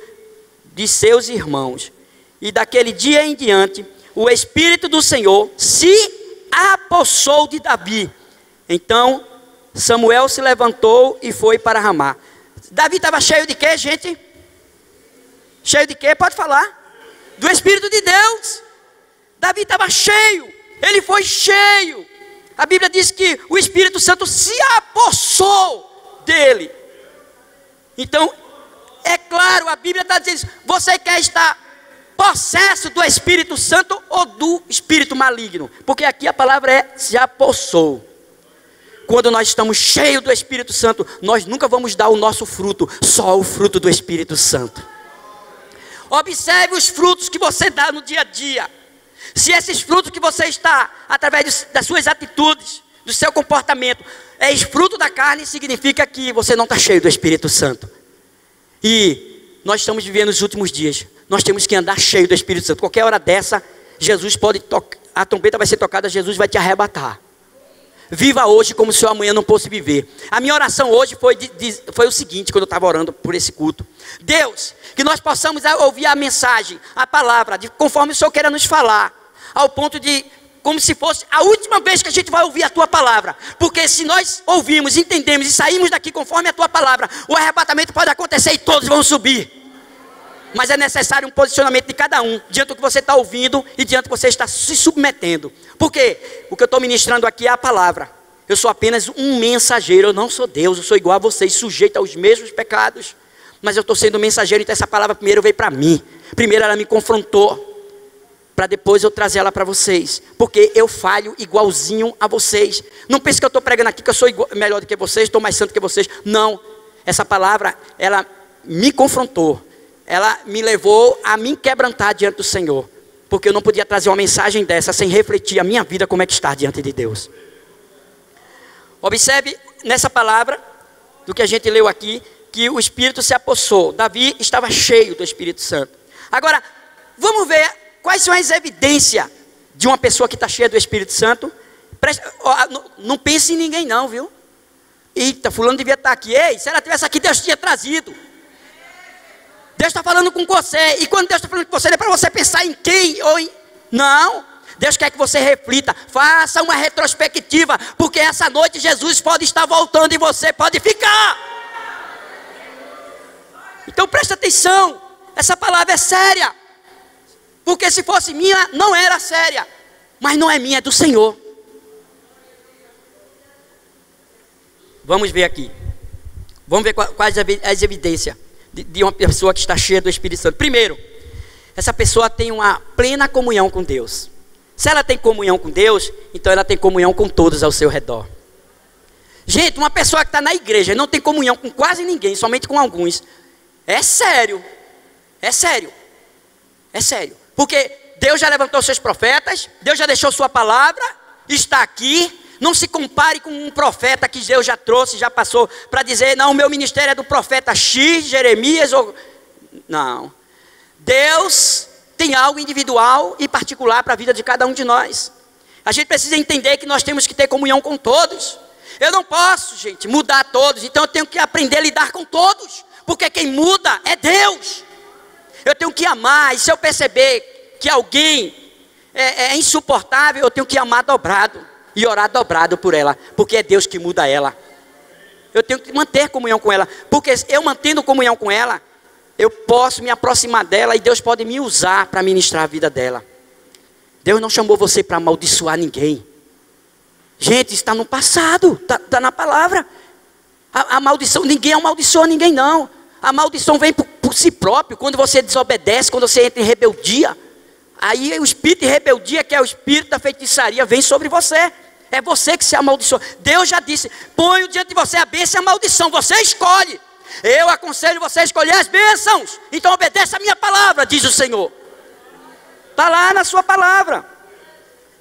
de seus irmãos. E daquele dia em diante, o Espírito do Senhor se apossou de Davi. Então, Samuel se levantou e foi para Ramá. Davi estava cheio de quê, gente? Cheio de quê? Pode falar. Do Espírito de Deus. Davi estava cheio. Ele foi cheio. A Bíblia diz que o Espírito Santo se apossou dele. Então, é claro, a Bíblia está dizendo, você quer estar possesso do Espírito Santo ou do Espírito maligno? Porque aqui a palavra é se apossou. Quando nós estamos cheios do Espírito Santo, nós nunca vamos dar o nosso fruto, só o fruto do Espírito Santo. Observe os frutos que você dá no dia a dia. Se esses frutos que você está, através das suas atitudes, do seu comportamento, é fruto da carne, significa que você não está cheio do Espírito Santo. E nós estamos vivendo os últimos dias. Nós temos que andar cheio do Espírito Santo. Qualquer hora dessa, Jesus pode tocar, a trombeta vai ser tocada, Jesus vai te arrebatar. Viva hoje como se o amanhã não fosse viver. A minha oração hoje foi o seguinte, quando eu estava orando por esse culto. Deus, que nós possamos ouvir a mensagem, a palavra, conforme o Senhor queira nos falar. Ao ponto de, como se fosse a última vez que a gente vai ouvir a Tua palavra. Porque se nós ouvimos, entendemos e saímos daqui conforme a Tua palavra, o arrebatamento pode acontecer e todos vão subir. Mas é necessário um posicionamento de cada um, diante do que você está ouvindo e diante do que você está se submetendo. Por quê? O que eu estou ministrando aqui é a palavra. Eu sou apenas um mensageiro, eu não sou Deus, eu sou igual a vocês, sujeito aos mesmos pecados. Mas eu estou sendo mensageiro, então essa palavra primeiro veio para mim. Primeiro ela me confrontou, para depois eu trazer ela para vocês. Porque eu falho igualzinho a vocês. Não pense que eu estou pregando aqui que eu sou melhor do que vocês, estou mais santo que vocês. Não, essa palavra, ela me confrontou. Ela me levou a me quebrantar diante do Senhor. Porque eu não podia trazer uma mensagem dessa sem refletir a minha vida como é que está diante de Deus. Observe nessa palavra, do que a gente leu aqui, que o Espírito se apossou. Davi estava cheio do Espírito Santo. Agora, vamos ver quais são as evidências de uma pessoa que está cheia do Espírito Santo. Não pense em ninguém não, viu? Eita, fulano devia estar aqui. Ei, se ela estivesse aqui, Deus tinha trazido. Deus está falando com você. E quando Deus está falando com você, não é para você pensar em quem ou em... Não. Deus quer que você reflita. Faça uma retrospectiva. Porque essa noite Jesus pode estar voltando e você pode ficar. Então presta atenção. Essa palavra é séria. Porque se fosse minha, não era séria. Mas não é minha, é do Senhor. Vamos ver aqui. Vamos ver quais as evidências de uma pessoa que está cheia do Espírito Santo. Primeiro, essa pessoa tem uma plena comunhão com Deus. Se ela tem comunhão com Deus, então ela tem comunhão com todos ao seu redor. Gente, uma pessoa que está na igreja e não tem comunhão com quase ninguém, somente com alguns, é sério. É sério. É sério. Porque Deus já levantou seus profetas, Deus já deixou sua palavra, está aqui. Não se compare com um profeta que Deus já trouxe, já passou, para dizer, não, o meu ministério é do profeta X, Jeremias, ou... Não. Deus tem algo individual e particular para a vida de cada um de nós. A gente precisa entender que nós temos que ter comunhão com todos. Eu não posso, gente, mudar todos, então eu tenho que aprender a lidar com todos. Porque quem muda é Deus. Eu tenho que amar, e se eu perceber que alguém é insuportável, eu tenho que amar dobrado. E orar dobrado por ela, porque é Deus que muda ela. Eu tenho que manter comunhão com ela, porque eu mantendo comunhão com ela, eu posso me aproximar dela e Deus pode me usar para ministrar a vida dela. Deus não chamou você para amaldiçoar ninguém. Gente, está no passado, está na palavra. A maldição, ninguém amaldiçoa ninguém não. A maldição vem por si próprio, quando você desobedece, quando você entra em rebeldia. Aí o espírito de rebeldia, que é o espírito da feitiçaria, vem sobre você. É você que se amaldiçoa. Deus já disse, ponho diante de você a bênção e a maldição, você escolhe. Eu aconselho você a escolher as bênçãos. Então obedece a minha palavra, diz o Senhor. Está lá na sua palavra.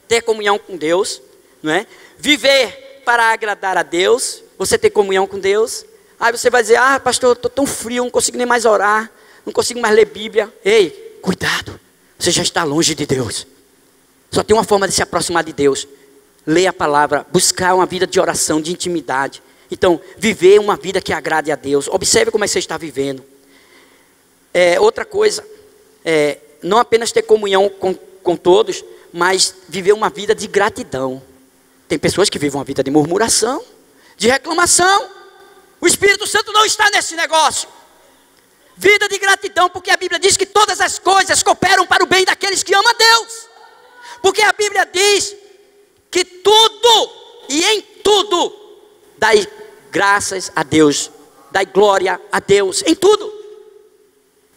Ter comunhão com Deus, não é? Viver para agradar a Deus. Você ter comunhão com Deus. Aí você vai dizer, pastor, eu estou tão frio, não consigo nem mais orar, não consigo mais ler Bíblia. Ei, cuidado, você já está longe de Deus. Só tem uma forma de se aproximar de Deus. Ler a palavra, buscar uma vida de oração, de intimidade. Então, viver uma vida que agrade a Deus. Observe como é que você está vivendo. Outra coisa, não apenas ter comunhão com todos, mas viver uma vida de gratidão. Tem pessoas que vivem uma vida de murmuração, de reclamação. O Espírito Santo não está nesse negócio. Vida de gratidão, porque a Bíblia diz que todas as coisas cooperam para o bem daqueles que amam a Deus. Porque a Bíblia diz que tudo e em tudo dai graças a Deus, dai glória a Deus, em tudo.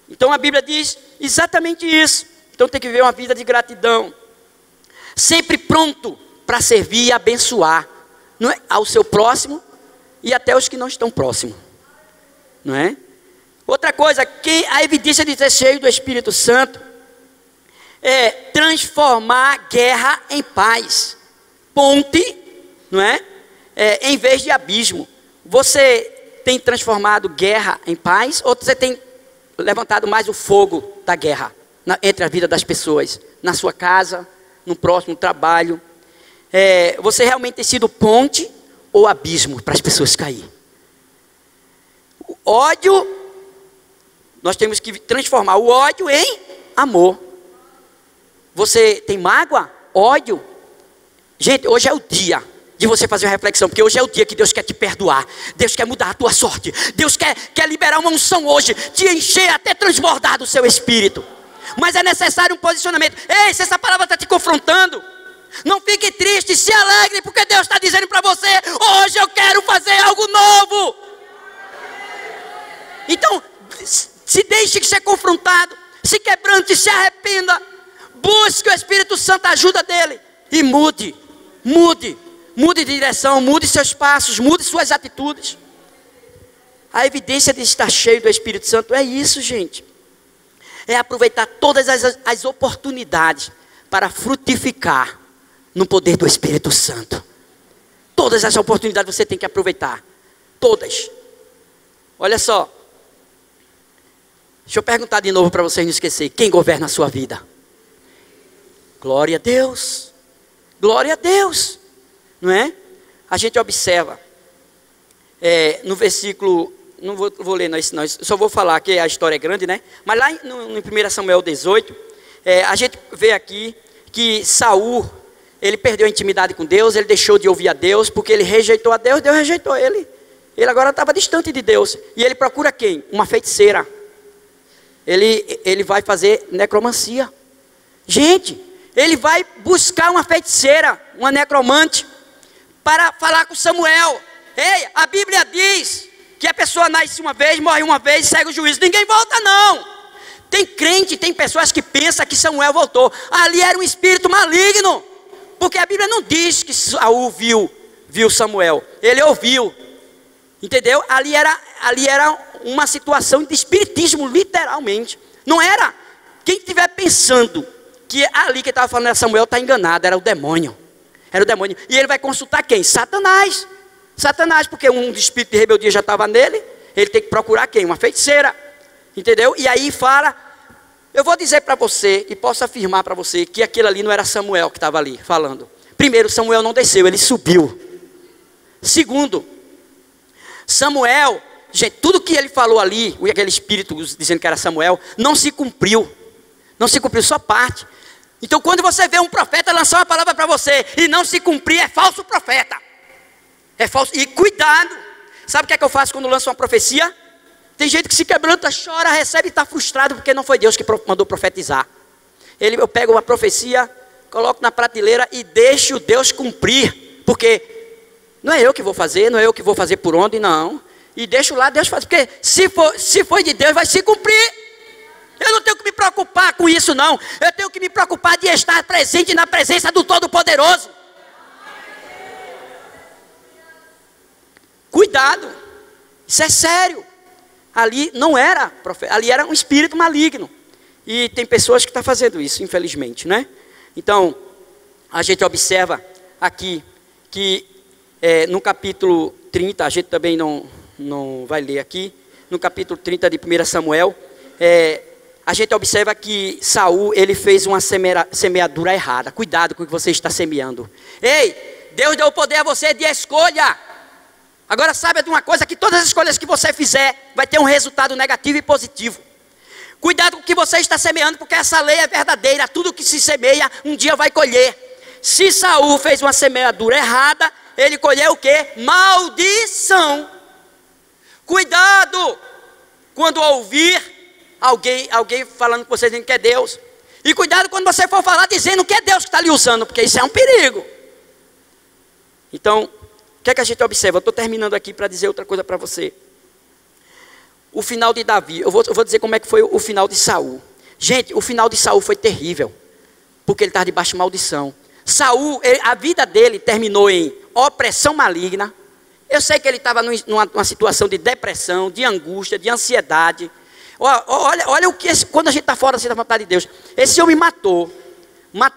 Então a Bíblia diz exatamente isso. Então tem que viver uma vida de gratidão. Sempre pronto para servir e abençoar, não é? Ao seu próximo e até os que não estão próximos, não é? Outra coisa, a evidência de ser cheio do Espírito Santo é transformar guerra em paz. Ponte, não é? Em vez de abismo. Você tem transformado guerra em paz, ou você tem levantado mais o fogo da guerra entre a vida das pessoas, na sua casa, no próximo trabalho? Você realmente tem sido ponte ou abismo para as pessoas caírem? O ódio, nós temos que transformar o ódio em amor. Você tem mágoa, ódio? Gente, hoje é o dia de você fazer uma reflexão, porque hoje é o dia que Deus quer te perdoar. Deus quer mudar a tua sorte. Deus quer liberar uma unção hoje, te encher até transbordar do seu espírito. Mas é necessário um posicionamento. Ei, se essa palavra está te confrontando, não fique triste, se alegre, porque Deus está dizendo para você, hoje eu quero fazer algo novo. Então, se deixe ser confrontado, se quebrante, se arrependa, busque o Espírito Santo, a ajuda dele, e mude de direção, mude seus passos, mude suas atitudes. A evidência de estar cheio do Espírito Santo é isso, gente. É aproveitar todas as oportunidades para frutificar no poder do Espírito Santo. Todas as oportunidades você tem que aproveitar. Todas. Olha só. Deixa eu perguntar de novo para vocês não esquecer. Quem governa a sua vida? Glória a Deus. Glória a Deus. Não é? A gente observa. No versículo... Não vou ler isso não. Só vou falar que a história é grande, né? Mas lá no 1 Samuel 18... a gente vê aqui que Saul... Ele perdeu a intimidade com Deus, ele deixou de ouvir a Deus, porque ele rejeitou a Deus, Deus rejeitou ele. Ele agora estava distante de Deus. E ele procura quem? Uma feiticeira. Ele vai fazer necromancia. Gente, ele vai buscar uma feiticeira, uma necromante, para falar com Samuel. Ei, a Bíblia diz que a pessoa nasce uma vez, morre uma vez, segue o juízo. Ninguém volta não. Tem crente, tem pessoas que pensam que Samuel voltou. Ali era um espírito maligno. Porque a Bíblia não diz que Saul viu Samuel. Ele ouviu. Entendeu? Ali era uma situação de espiritismo, literalmente. Não era. Quem estiver pensando que ali que estava falando era Samuel, está enganado. Era o demônio. Era o demônio. E ele vai consultar quem? Satanás. Satanás, porque um espírito de rebeldia já estava nele. Ele tem que procurar quem? Uma feiticeira. Entendeu? E aí fala... Eu vou dizer para você, e posso afirmar para você, que aquilo ali não era Samuel que estava ali falando. Primeiro, Samuel não desceu, ele subiu. Segundo, Samuel, gente, tudo que ele falou ali, aquele espírito dizendo que era Samuel, não se cumpriu. Não se cumpriu, só parte. Então quando você vê um profeta lançar uma palavra para você, e não se cumprir, é falso profeta. É falso, e cuidado. Sabe o que é que eu faço quando lanço uma profecia? Tem gente que se quebranta, chora, recebe e está frustrado porque não foi Deus que mandou profetizar. Eu pego uma profecia, coloco na prateleira e deixo Deus cumprir. porque não é eu que vou fazer, não é eu que vou fazer por onde, não. E deixo lá, Deus faz, porque se for de Deus, vai se cumprir. Eu não tenho que me preocupar com isso, não. Eu tenho que me preocupar de estar presente na presença do Todo-Poderoso. Cuidado, isso é sério. Ali não era profeta, ali era um espírito maligno. E tem pessoas que estão fazendo isso, infelizmente, né? Então, a gente observa aqui que no capítulo 30, a gente também não vai ler aqui, no capítulo 30 de 1 Samuel, a gente observa que Saul, ele fez uma semeadura errada. Cuidado com o que você está semeando. Ei, Deus deu o poder a você de escolha. Agora saiba de uma coisa, que todas as escolhas que você fizer, vai ter um resultado negativo e positivo. Cuidado com o que você está semeando, porque essa lei é verdadeira. Tudo que se semeia, um dia vai colher. Se Saul fez uma semeadura errada, ele colheu o quê? Maldição. Cuidado quando ouvir alguém falando com você, dizendo que é Deus. E cuidado quando você for falar dizendo que é Deus que está lhe usando, porque isso é um perigo. Então, o que é que a gente observa? Eu estou terminando aqui para dizer outra coisa para você. O final de Davi, eu vou dizer como é que foi o final de Saul. Gente, o final de Saul foi terrível, porque ele estava debaixo de maldição. Saul, a vida dele terminou em opressão maligna. Eu sei que ele estava numa situação de depressão, de angústia, de ansiedade. Olha o que, quando a gente está fora assim, da vontade de Deus. Esse homem matou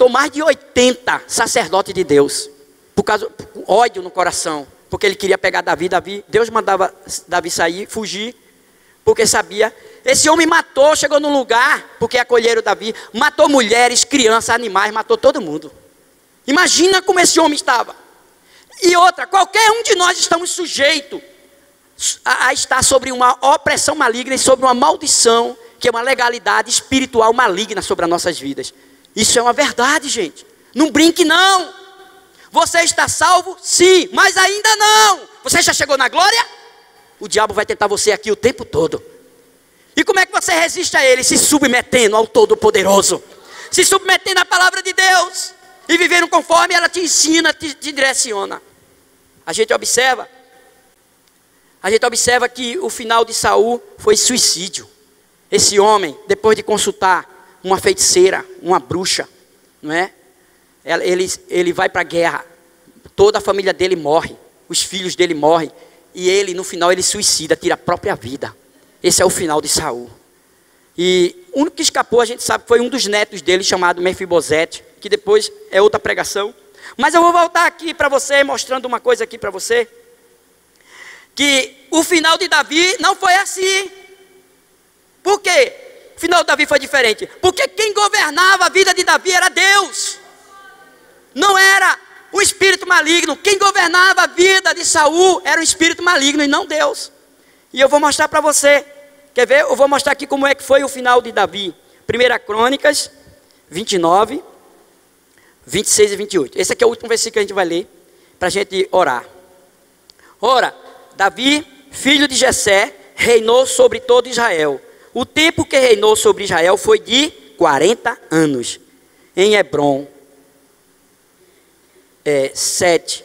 mais de 80 sacerdotes de Deus, por causa do ódio no coração, porque ele queria pegar Davi. Deus mandava Davi sair, fugir, porque sabia. Esse homem matou, chegou num lugar, porque acolheram Davi, matou mulheres, crianças, animais, matou todo mundo. Imagina como esse homem estava. E outra, qualquer um de nós estamos sujeitos a estar sobre uma opressão maligna e sobre uma maldição, que é uma legalidade espiritual maligna sobre as nossas vidas. Isso é uma verdade, gente. Não brinque, não. Você está salvo? Sim, mas ainda não. Você já chegou na glória? O diabo vai tentar você aqui o tempo todo. E como é que você resiste a ele? Se submetendo ao Todo-Poderoso, se submetendo à palavra de Deus e vivendo conforme ela te ensina, te direciona. A gente observa que o final de Saul foi suicídio. Esse homem, depois de consultar uma feiticeira, uma bruxa, não é? Ele vai para a guerra, toda a família dele morre, os filhos dele morrem, e ele no final ele suicida, tira a própria vida. Esse é o final de Saul. E o único que escapou, a gente sabe, foi um dos netos dele, chamado Mefibosete, que depois é outra pregação. Mas eu vou voltar aqui para você, mostrando uma coisa aqui para você, que o final de Davi não foi assim. Por quê? O final de Davi foi diferente, porque quem governava a vida de Davi era Deus, não era o espírito maligno. Quem governava a vida de Saul era o espírito maligno e não Deus. E eu vou mostrar para você, quer ver? Eu vou mostrar aqui como é que foi o final de Davi. 1 Crônicas 29, 26 e 28. Esse aqui é o último versículo que a gente vai ler, para a gente orar. Ora, Davi, filho de Jessé, reinou sobre todo Israel. O tempo que reinou sobre Israel foi de 40 anos. Em Hebrom, 7.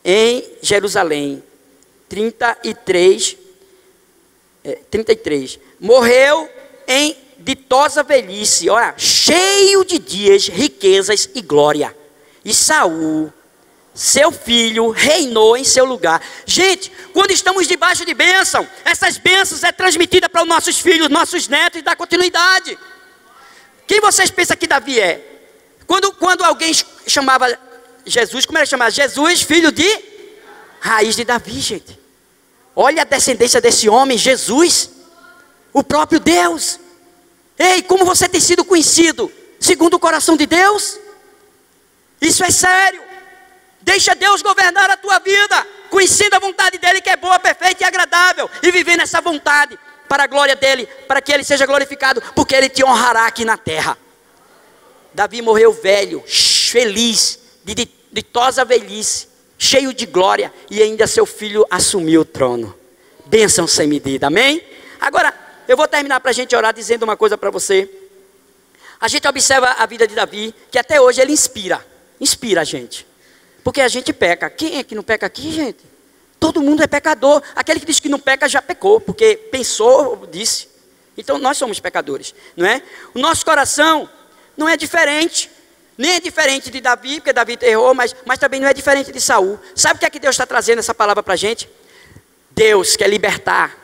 Em Jerusalém, 33. Morreu em ditosa velhice, olha, cheio de dias, riquezas e glória. E Saul, seu filho, reinou em seu lugar. Gente, quando estamos debaixo de bênção, essas bênçãos é transmitida para os nossos filhos, nossos netos, e dá continuidade. Quem vocês pensam que Davi é? Quando alguém chamava Jesus, como era chamado? Jesus, filho de raiz de Davi, gente. Olha a descendência desse homem, Jesus, o próprio Deus. Ei, como você tem sido conhecido? Segundo o coração de Deus? Isso é sério. Deixa Deus governar a tua vida, conhecendo a vontade dEle, que é boa, perfeita e agradável, e viver nessa vontade, para a glória dEle, para que Ele seja glorificado, porque Ele te honrará aqui na terra. Davi morreu velho, feliz, de ditosa velhice, cheio de glória, e ainda seu filho assumiu o trono. Bênção sem medida, amém? Agora, eu vou terminar para a gente orar dizendo uma coisa para você. A gente observa a vida de Davi, que até hoje ele inspira a gente. Porque a gente peca. Quem é que não peca aqui, gente? Todo mundo é pecador. Aquele que diz que não peca já pecou, porque pensou, disse. Então nós somos pecadores, não é? O nosso coração não é diferente. Nem é diferente de Davi, porque Davi errou, mas também não é diferente de Saul. Sabe o que é que Deus está trazendo essa palavra para a gente? Deus quer libertar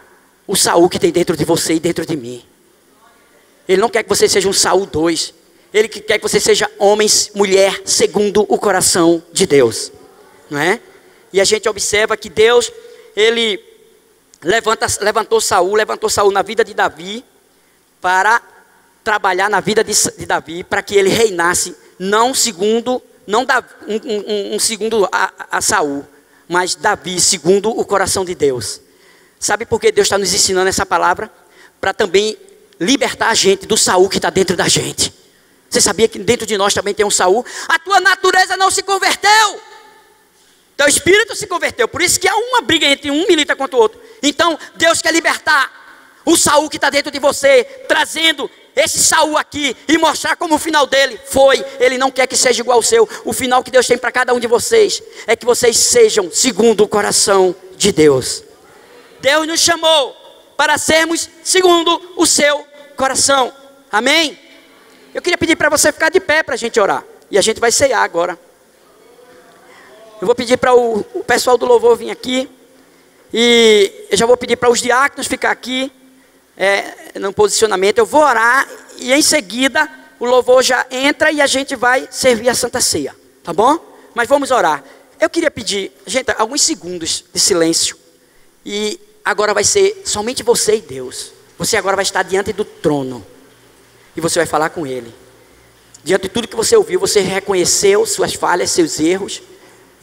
o Saul que tem dentro de você e dentro de mim. Ele não quer que você seja um Saul 2. Ele quer que você seja homem, mulher, segundo o coração de Deus. Não é? E a gente observa que Deus, ele levantou Saul na vida de Davi, para trabalhar na vida de Davi, para que ele reinasse, não segundo a Saul, mas Davi segundo o coração de Deus. Sabe por que Deus está nos ensinando essa palavra? Para também libertar a gente do Saul que está dentro da gente. Você sabia que dentro de nós também tem um Saul? A tua natureza não se converteu. Teu espírito se converteu. Por isso que há uma briga entre um milita contra o outro. Então Deus quer libertar o Saul que está dentro de você, trazendo esse Saul aqui e mostrar como o final dele foi. Ele não quer que seja igual ao seu. O final que Deus tem para cada um de vocês é que vocês sejam segundo o coração de Deus. Deus nos chamou para sermos segundo o seu coração. Amém? Eu queria pedir para você ficar de pé para a gente orar. E a gente vai ceiar agora. Eu vou pedir para o pessoal do louvor vir aqui. E eu já vou pedir para os diáconos ficar aqui. No posicionamento. Eu vou orar. E em seguida o louvor já entra e a gente vai servir a Santa Ceia. Tá bom? Mas vamos orar. Eu queria pedir, gente, alguns segundos de silêncio. E agora vai ser somente você e Deus. Você agora vai estar diante do trono. E você vai falar com Ele. Diante de tudo que você ouviu, você reconheceu suas falhas, seus erros.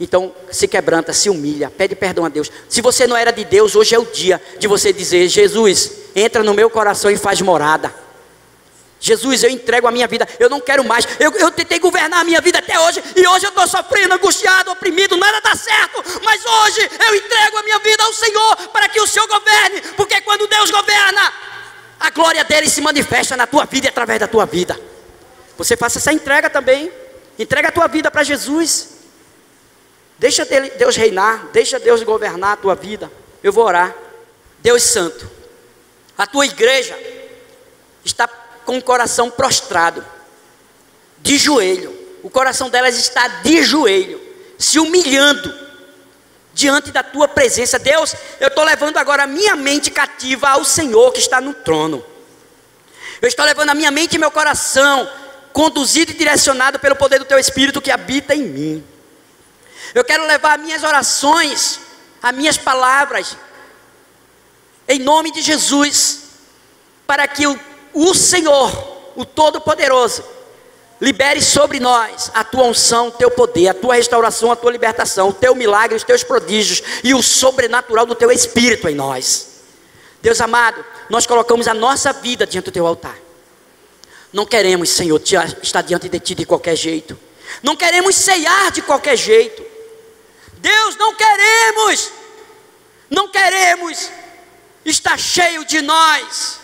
Então se quebranta, se humilha, pede perdão a Deus. Se você não era de Deus, hoje é o dia de você dizer: Jesus, entra no meu coração e faz morada. Jesus, eu entrego a minha vida, eu não quero mais. Eu tentei governar a minha vida até hoje, e hoje eu estou sofrendo, angustiado, oprimido, nada está certo. Mas hoje eu entrego a minha vida ao Senhor, para que o Senhor governe. Porque quando Deus governa, a glória dele se manifesta na tua vida e através da tua vida. Você faça essa entrega também. Entrega a tua vida para Jesus. Deixa Deus reinar, deixa Deus governar a tua vida. Eu vou orar. Deus Santo, a tua igreja está com o coração prostrado, de joelho. O coração delas está de joelho, se humilhando diante da tua presença. Deus, eu estou levando agora a minha mente cativa ao Senhor que está no trono. Eu estou levando a minha mente e meu coração, conduzido e direcionado pelo poder do teu Espírito que habita em mim. Eu quero levar as minhas orações, as minhas palavras, em nome de Jesus, para que o Senhor, o Todo-Poderoso, libere sobre nós a tua unção, o teu poder, a tua restauração, a tua libertação, o teu milagre, os teus prodígios e o sobrenatural do teu Espírito em nós. Deus amado, nós colocamos a nossa vida diante do teu altar. Não queremos, Senhor, estar diante de ti de qualquer jeito. Não queremos ceiar de qualquer jeito. Deus, não queremos estar cheio de nós,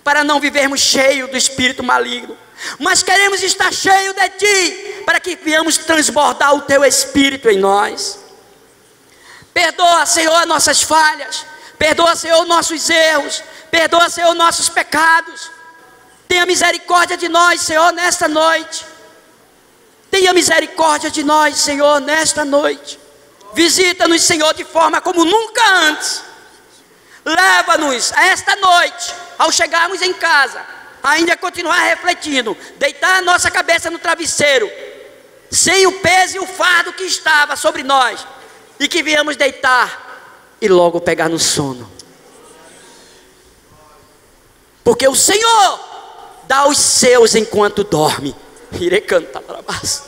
para não vivermos cheio do espírito maligno, mas queremos estar cheio de ti, para que venhamos transbordar o teu Espírito em nós. Perdoa, Senhor, nossas falhas, perdoa, Senhor, nossos erros, perdoa, Senhor, nossos pecados. Tenha misericórdia de nós, Senhor, nesta noite. Tenha misericórdia de nós, Senhor, nesta noite. Visita-nos, Senhor, de forma como nunca antes. Leva-nos a esta noite, ao chegarmos em casa, ainda continuar refletindo, deitar a nossa cabeça no travesseiro, sem o peso e o fardo que estava sobre nós, e que viemos deitar e logo pegar no sono. Porque o Senhor dá os seus enquanto dorme. Irei cantar para baixo.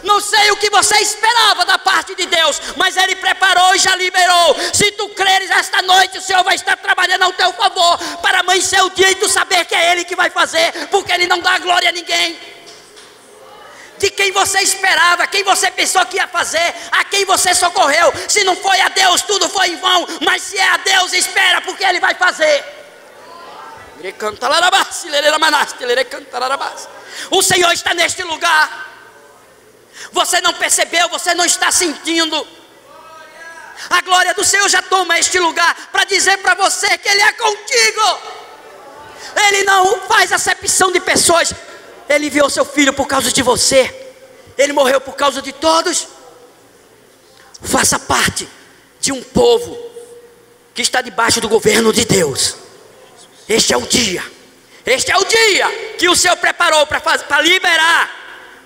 Não sei o que você esperava da parte de Deus, mas Ele preparou e já liberou. Se tu creres, esta noite o Senhor vai estar trabalhando ao teu favor, para amanhecer o dia e tu saber que é Ele que vai fazer, porque Ele não dá glória a ninguém. De quem você esperava, quem você pensou que ia fazer, a quem você socorreu. Se não foi a Deus, tudo foi em vão. Mas se é a Deus, espera, porque Ele vai fazer. O Senhor está neste lugar. Você não percebeu, você não está sentindo. A glória do Senhor já toma este lugar para dizer para você que Ele é contigo. Ele não faz acepção de pessoas. Ele enviou seu filho por causa de você. Ele morreu por causa de todos. Faça parte de um povo que está debaixo do governo de Deus. Este é o dia que o Senhor preparou para liberar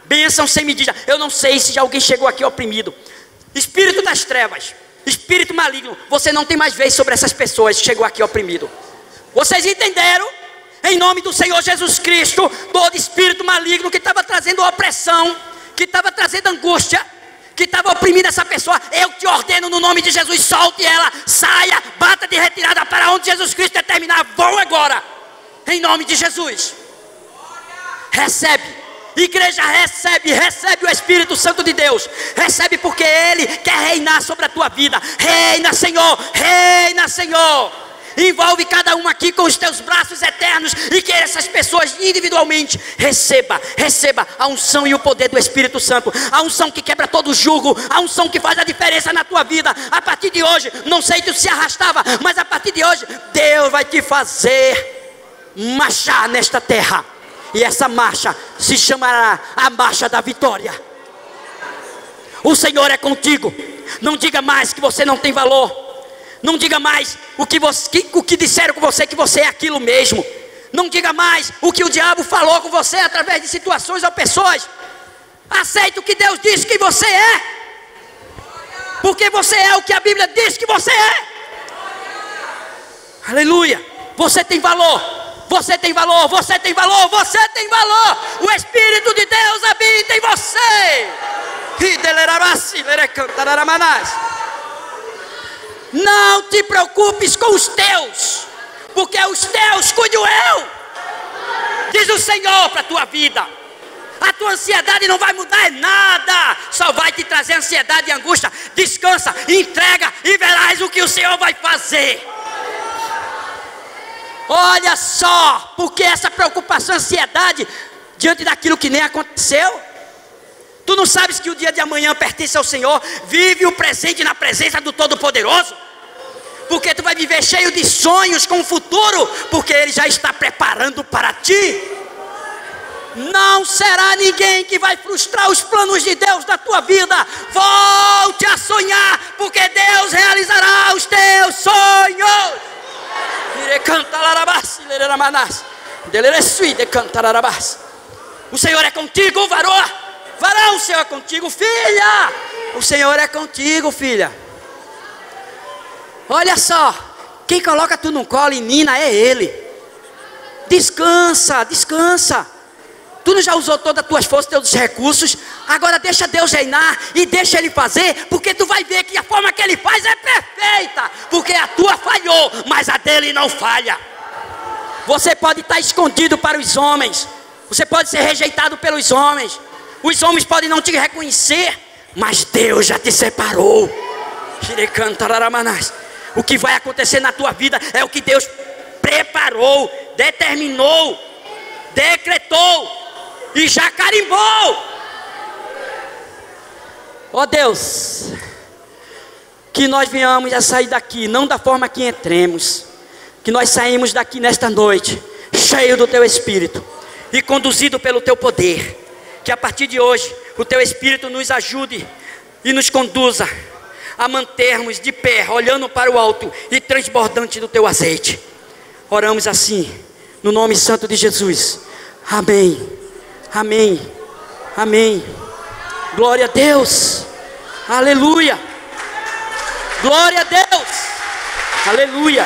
bênção sem medida. Eu não sei se já alguém chegou aqui oprimido. Espírito das trevas, espírito maligno, você não tem mais vez sobre essas pessoas que chegou aqui oprimido. Vocês entenderam? Em nome do Senhor Jesus Cristo, todo espírito maligno que estava trazendo opressão, que estava trazendo angústia, que estava oprimindo essa pessoa, eu te ordeno no nome de Jesus, solte ela, saia, bata de retirada para onde Jesus Cristo determinar, vão agora, em nome de Jesus. Recebe, igreja, recebe o Espírito Santo de Deus, recebe porque Ele quer reinar sobre a tua vida. Reina, Senhor, reina, Senhor. Envolve cada um aqui com os teus braços eternos, e que essas pessoas individualmente receba a unção e o poder do Espírito Santo, a unção que quebra todo jugo, a unção que faz a diferença na tua vida. A partir de hoje, não sei se tu se arrastava, mas a partir de hoje, Deus vai te fazer marchar nesta terra, e essa marcha se chamará a marcha da vitória. O Senhor é contigo. Não diga mais que você não tem valor. Não diga mais o que disseram com você, que você é aquilo mesmo. Não diga mais o que o diabo falou com você através de situações ou pessoas. Aceite o que Deus disse que você é, porque você é o que a Bíblia diz que você é. Aleluia. Você tem valor. Você tem valor. Você tem valor. Você tem valor. O Espírito de Deus habita em você. Não te preocupes com os teus, porque os teus cuido eu, diz o Senhor para a tua vida. A tua ansiedade não vai mudar nada, só vai te trazer ansiedade e angústia. Descansa, entrega e verás o que o Senhor vai fazer. Olha só, porque essa preocupação, ansiedade diante daquilo que nem aconteceu. Tu não sabes que o dia de amanhã pertence ao Senhor? Vive o presente na presença do Todo-Poderoso, porque tu vai viver cheio de sonhos com o futuro, porque Ele já está preparando para ti. Não será ninguém que vai frustrar os planos de Deus da tua vida. Volte a sonhar, porque Deus realizará os teus sonhos. O Senhor é contigo, varão. Varão, o Senhor é contigo, filha. O Senhor é contigo, filha. Olha só, quem coloca tu no colo e nina é Ele. Descansa, descansa. Tu não já usou todas as tuas forças, todos os recursos. Agora deixa Deus reinar e deixa Ele fazer, porque tu vai ver que a forma que Ele faz é perfeita, porque a tua falhou, mas a dele não falha. Você pode estar escondido para os homens, você pode ser rejeitado pelos homens, os homens podem não te reconhecer, mas Deus já te separou. O que vai acontecer na tua vida é o que Deus preparou, determinou, decretou e já carimbou. Ó Deus, que nós venhamos a sair daqui, não da forma que entremos, que nós saímos daqui nesta noite, cheio do Teu Espírito e conduzido pelo Teu poder. Que a partir de hoje, o Teu Espírito nos ajude e nos conduza a mantermos de pé, olhando para o alto e transbordante do Teu azeite. Oramos assim, no nome santo de Jesus. Amém, amém, amém. Glória a Deus, aleluia. Glória a Deus, aleluia.